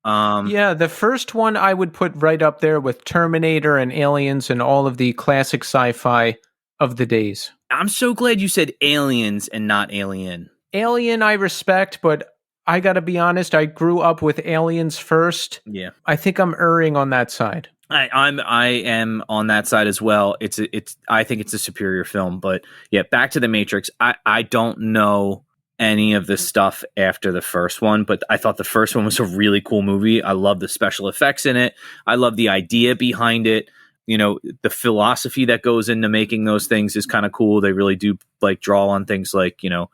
Yeah, the first one I would put right up there with Terminator and Aliens and all of the classic sci-fi of the days. I'm so glad you said Aliens and not Alien. Alien I respect, but I gotta be honest, I grew up with Aliens first. Yeah. I think I'm erring on that side. I am on that side as well. I think it's a superior film, but yeah, back to The Matrix. I don't know any of the stuff after the first one, but I thought the first one was a really cool movie. I love the special effects in it. I love the idea behind it. You know, the philosophy that goes into making those things is kind of cool. They really do like draw on things like, you know,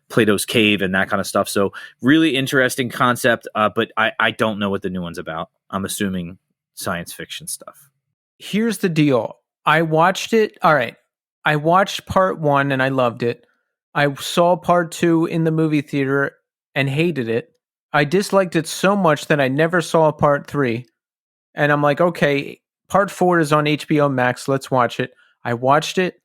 Plato's Cave and that kind of stuff. So really interesting concept, but I don't know what the new one's about. I'm assuming science fiction stuff. Here's the deal. I watched it. All right. I watched part 1 and I loved it. I saw part 2 in the movie theater and hated it. I disliked it so much that I never saw part 3. And I'm like, okay, part 4 is on HBO Max. Let's watch it. I watched it.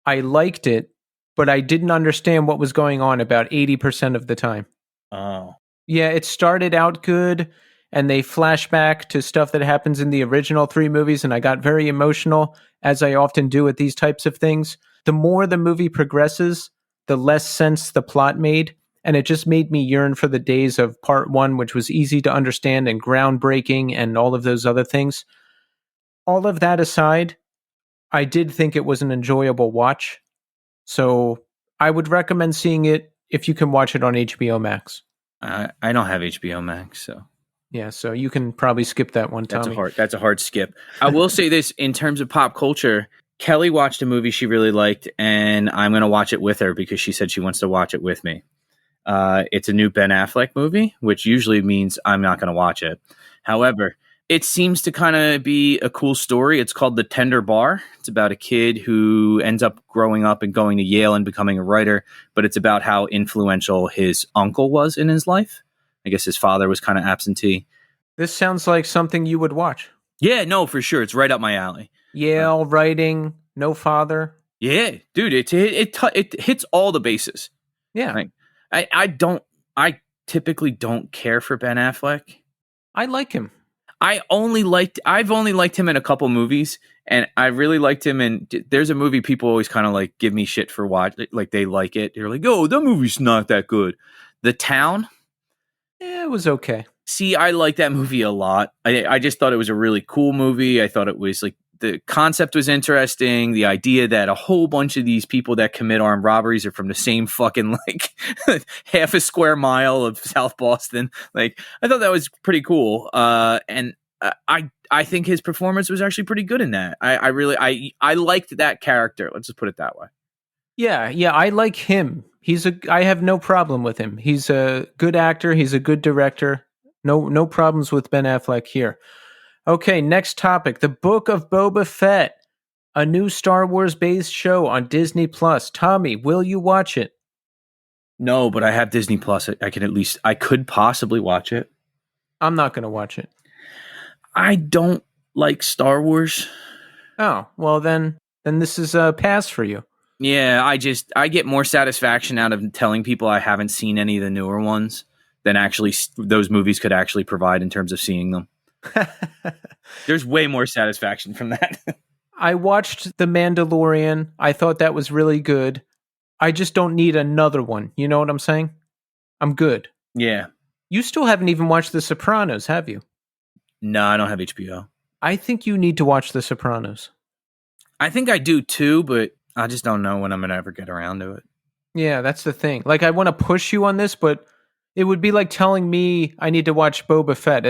I liked it, but I didn't understand what was going on about 80% of the time. Oh. Yeah, it started out good, and they flash back to stuff that happens in the original 3 movies, and I got very emotional, as I often do with these types of things. The more the movie progresses, the less sense the plot made, and it just made me yearn for the days of part 1, which was easy to understand and groundbreaking and all of those other things. All of that aside, I did think it was an enjoyable watch, so I would recommend seeing it if you can watch it on HBO Max. I don't have HBO Max, so yeah, so you can probably skip that one, Tommy. That's a hard skip. I will say this in terms of pop culture. Kelly watched a movie she really liked, and I'm going to watch it with her because she said she wants to watch it with me. It's a new Ben Affleck movie, which usually means I'm not going to watch it. However, It seems to kind of be a cool story. It's called The Tender Bar. It's about a kid who ends up growing up and going to Yale and becoming a writer, but it's about how influential his uncle was in his life. I guess his father was kind of absentee. This sounds like something you would watch. Yeah, no, for sure. It's right up my alley. Yale, writing, no father. Yeah, dude, it hits all the bases. Yeah. Like, I typically don't care for Ben Affleck. I like him. I've only liked him in a couple movies, and I really liked him in. There's a movie people always kind of like give me shit for watch, like they like it. They're like, "Oh, that movie's not that good." The Town. Yeah, it was okay. See, I like that movie a lot. I just thought it was a really cool movie. I thought it was like the concept was interesting. The idea that a whole bunch of these people that commit armed robberies are from the same fucking like half a square mile of South Boston. Like, I thought that was pretty cool. And I think his performance was actually pretty good in that. I really liked that character. Let's just put it that way. Yeah, I like him. I have no problem with him. He's a good actor. He's a good director. No problems with Ben Affleck here. Okay, next topic. The Book of Boba Fett, a new Star Wars-based show on Disney+. Tommy, will you watch it? No, but I have Disney Plus. I could possibly watch it. I'm not going to watch it. I don't like Star Wars. Oh, well then this is a pass for you. Yeah, I get more satisfaction out of telling people I haven't seen any of the newer ones than actually those movies could actually provide in terms of seeing them. There's way more satisfaction from that. I watched The Mandalorian. I thought that was really good. I just don't need another one. You know what I'm saying? I'm good. Yeah. You still haven't even watched The Sopranos, have you? No, I don't have HBO. I think you need to watch The Sopranos. I think I do too, but I just don't know when I'm going to ever get around to it. Yeah, that's the thing. Like, I want to push you on this, but it would be like telling me I need to watch Boba Fett.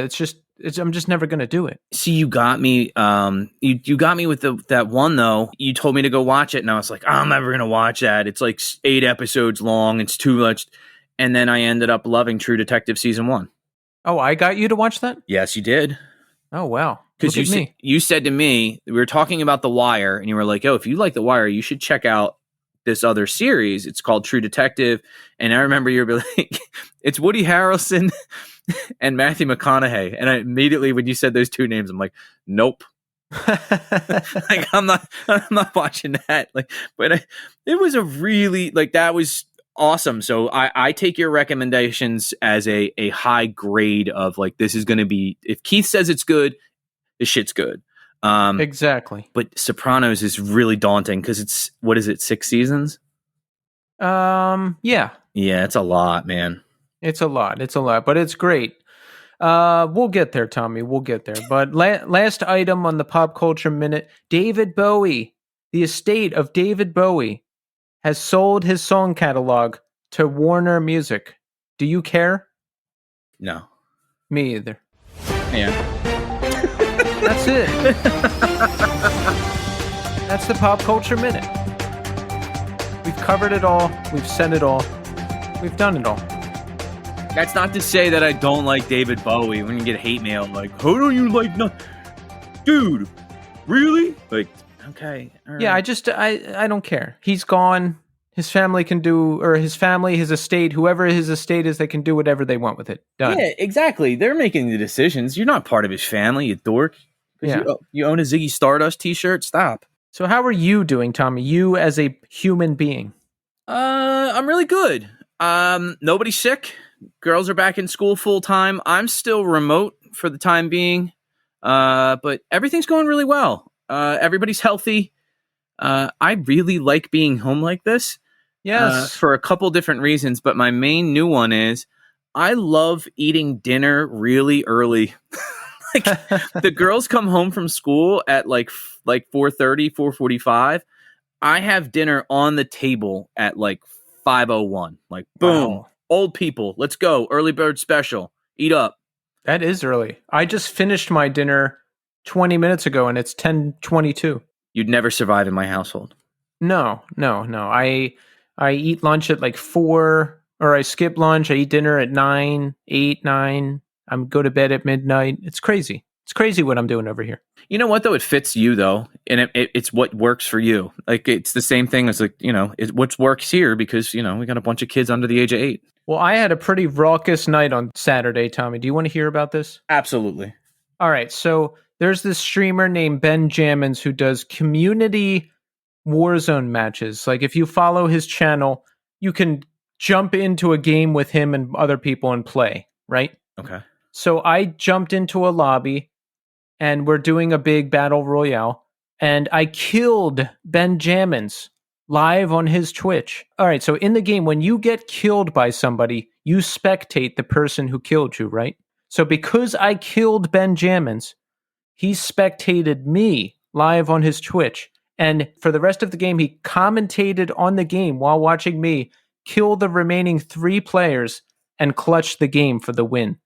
I'm just never going to do it. See, you got me. You got me with that one though. You told me to go watch it, and I was like, I'm never going to watch that. It's like 8 episodes long. It's too much. And then I ended up loving True Detective season 1. Oh, I got you to watch that? Yes, you did. Oh, wow. Because you said to me, we were talking about The Wire, and you were like, "Oh, if you like The Wire, you should check out this other series. It's called True Detective." And I remember you were like, "It's Woody Harrelson and Matthew McConaughey." And I immediately, when you said those two names, I'm like, "Nope." Like, I'm not watching that. Like, but it was a really that was awesome. So I take your recommendations as a high grade of like, this is going to be, if Keith says it's good, this shit's good. Exactly. But Sopranos is really daunting because it's, what is it, 6 seasons? Yeah. Yeah, it's a lot, man. It's a lot, but it's great. We'll get there, Tommy. We'll get there. But last item on the Pop Culture Minute, David Bowie, the estate of David Bowie, has sold his song catalog to Warner Music. Do you care? No. Me either. Yeah. That's it. That's the Pop Culture Minute. We've covered it all. We've said it all. We've done it all. That's not to say that I don't like David Bowie. When you get hate mail, like, how don't you like no, dude? Really? Like, okay. All Yeah, right. I don't care. He's gone. His family can do, or his family, his estate, whoever his estate is, they can do whatever they want with it. Done. Yeah, exactly. They're making the decisions. You're not part of his family, you dork. Yeah. You own a Ziggy Stardust t-shirt? Stop. So how are you doing, Tommy? You as a human being? I'm really good. Nobody's sick. Girls are back in school full time. I'm still remote for the time being. But everything's going really well. Everybody's healthy. I really like being home like this. Yes. For a couple different reasons, but my main new one is I love eating dinner really early. Like, the girls come home from school at like 4:30, 4:45. I have dinner on the table at like 5:01. Like, boom. Wow. Old people, let's go. Early bird special. Eat up. That is early. I just finished my dinner 20 minutes ago and it's 10:22. You'd never survive in my household. No. I eat lunch at like 4, or I skip lunch. I eat dinner at 9, 8, 9. I go to bed at midnight. It's crazy. It's crazy what I'm doing over here. You know what though? It fits you though, and it's what works for you. Like it's the same thing as like what works here because we got a bunch of kids under the age of 8. Well, I had a pretty raucous night on Saturday, Tommy. Do you want to hear about this? Absolutely. All right, so there's this streamer named Ben Jammins who does community Warzone matches. Like if you follow his channel, you can jump into a game with him and other people and play, right? Okay. So I jumped into a lobby and we're doing a big battle royale and I killed Ben Jammins live on his Twitch. All right, so in the game, when you get killed by somebody, you spectate the person who killed you, right? So because I killed Ben Jammins, he spectated me live on his Twitch. And for the rest of the game, he commentated on the game while watching me kill the remaining 3 players and clutch the game for the win.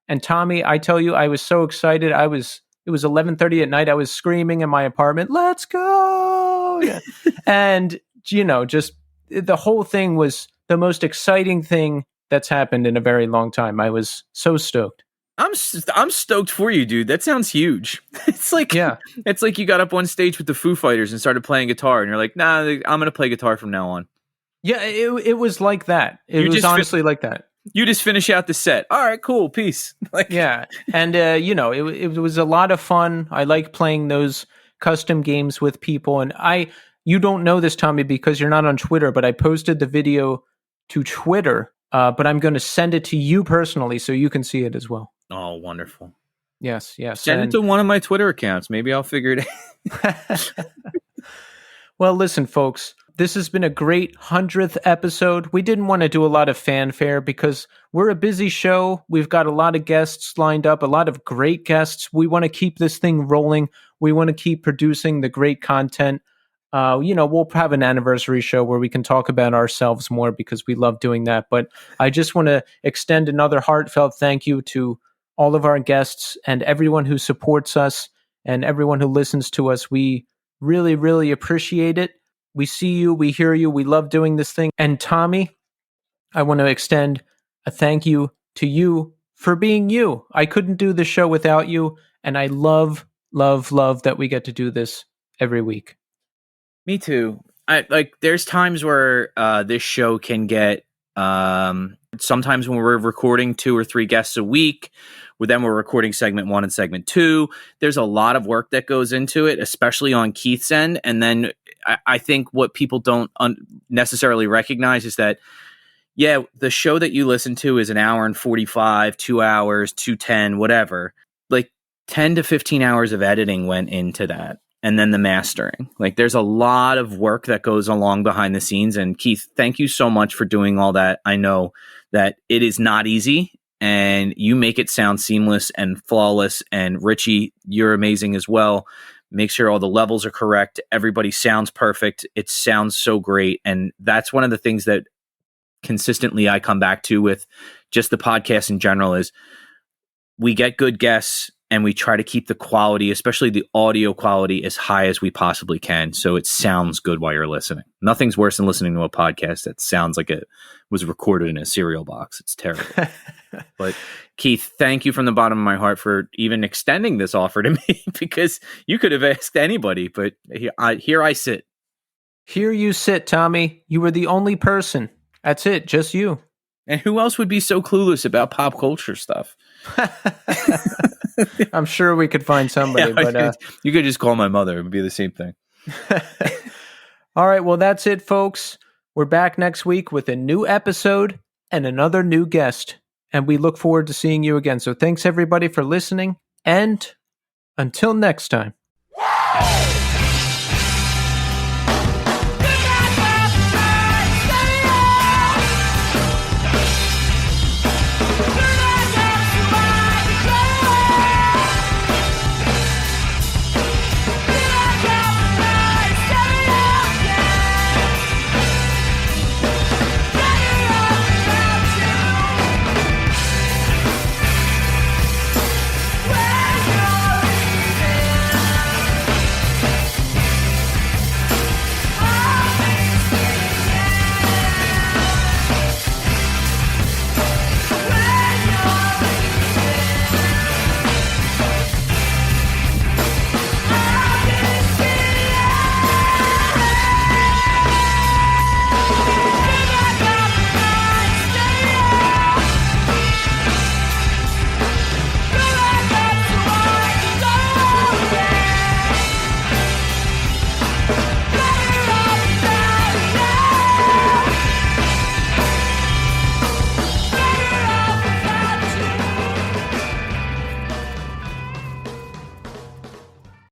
And Tommy, I tell you, I was so excited. It was 11:30 at night. I was screaming in my apartment, "Let's go!" Yeah. And just the whole thing was the most exciting thing that's happened in a very long time. I was so stoked. I'm stoked for you, dude. That sounds huge. It's like you got up on stage with the Foo Fighters and started playing guitar, and you're like, "Nah, I'm gonna play guitar from now on." Yeah, it was like that. It was honestly like that. You just finish out the set. All right, cool, peace. Yeah, and it was a lot of fun. I like playing those custom games with people, and you don't know this, Tommy, because you're not on Twitter, but I posted the video to Twitter, but I'm going to send it to you personally so you can see it as well. Oh, wonderful. Yes. Send it to one of my Twitter accounts. Maybe I'll figure it out. Well, listen, folks, this has been a great 100th episode. We didn't want to do a lot of fanfare because we're a busy show. We've got a lot of guests lined up, a lot of great guests. We want to keep this thing rolling. We want to keep producing the great content. We'll have an anniversary show where we can talk about ourselves more because we love doing that. But I just want to extend another heartfelt thank you to all of our guests and everyone who supports us and everyone who listens to us. We really, really appreciate it. We see you, we hear you, we love doing this thing. And Tommy, I want to extend a thank you to you for being you. I couldn't do the show without you, and I love that we get to do this every week. Me too. There's times where this show can get sometimes when we're recording 2 or 3 guests a week, then we're recording segment 1 and segment 2. There's a lot of work that goes into it, especially on Keith's end. And then I think what people don't necessarily recognize is that, the show that you listen to is an hour and 45, 2 hours, 2:10, whatever. Like 10 to 15 hours of editing went into that. And then the mastering. There's a lot of work that goes along behind the scenes. And Keith, thank you so much for doing all that. I know that it is not easy and you make it sound seamless and flawless. And Richie, you're amazing as well. Make sure all the levels are correct. Everybody sounds perfect. It sounds so great. And that's one of the things that consistently I come back to with just the podcast in general is we get good guests and we try to keep the quality, especially the audio quality, as high as we possibly can. So it sounds good while you're listening. Nothing's worse than listening to a podcast that sounds like it was recorded in a cereal box. It's terrible. But Keith, thank you from the bottom of my heart for even extending this offer to me because you could have asked anybody, but here I sit. Here you sit, Tommy. You were the only person. That's it. Just you. And who else would be so clueless about pop culture stuff? I'm sure we could find somebody, but you could just call my mother. It would be the same thing. All right. Well, that's it, folks. We're back next week with a new episode and another new guest. And we look forward to seeing you again. So thanks, everybody, for listening. And until next time.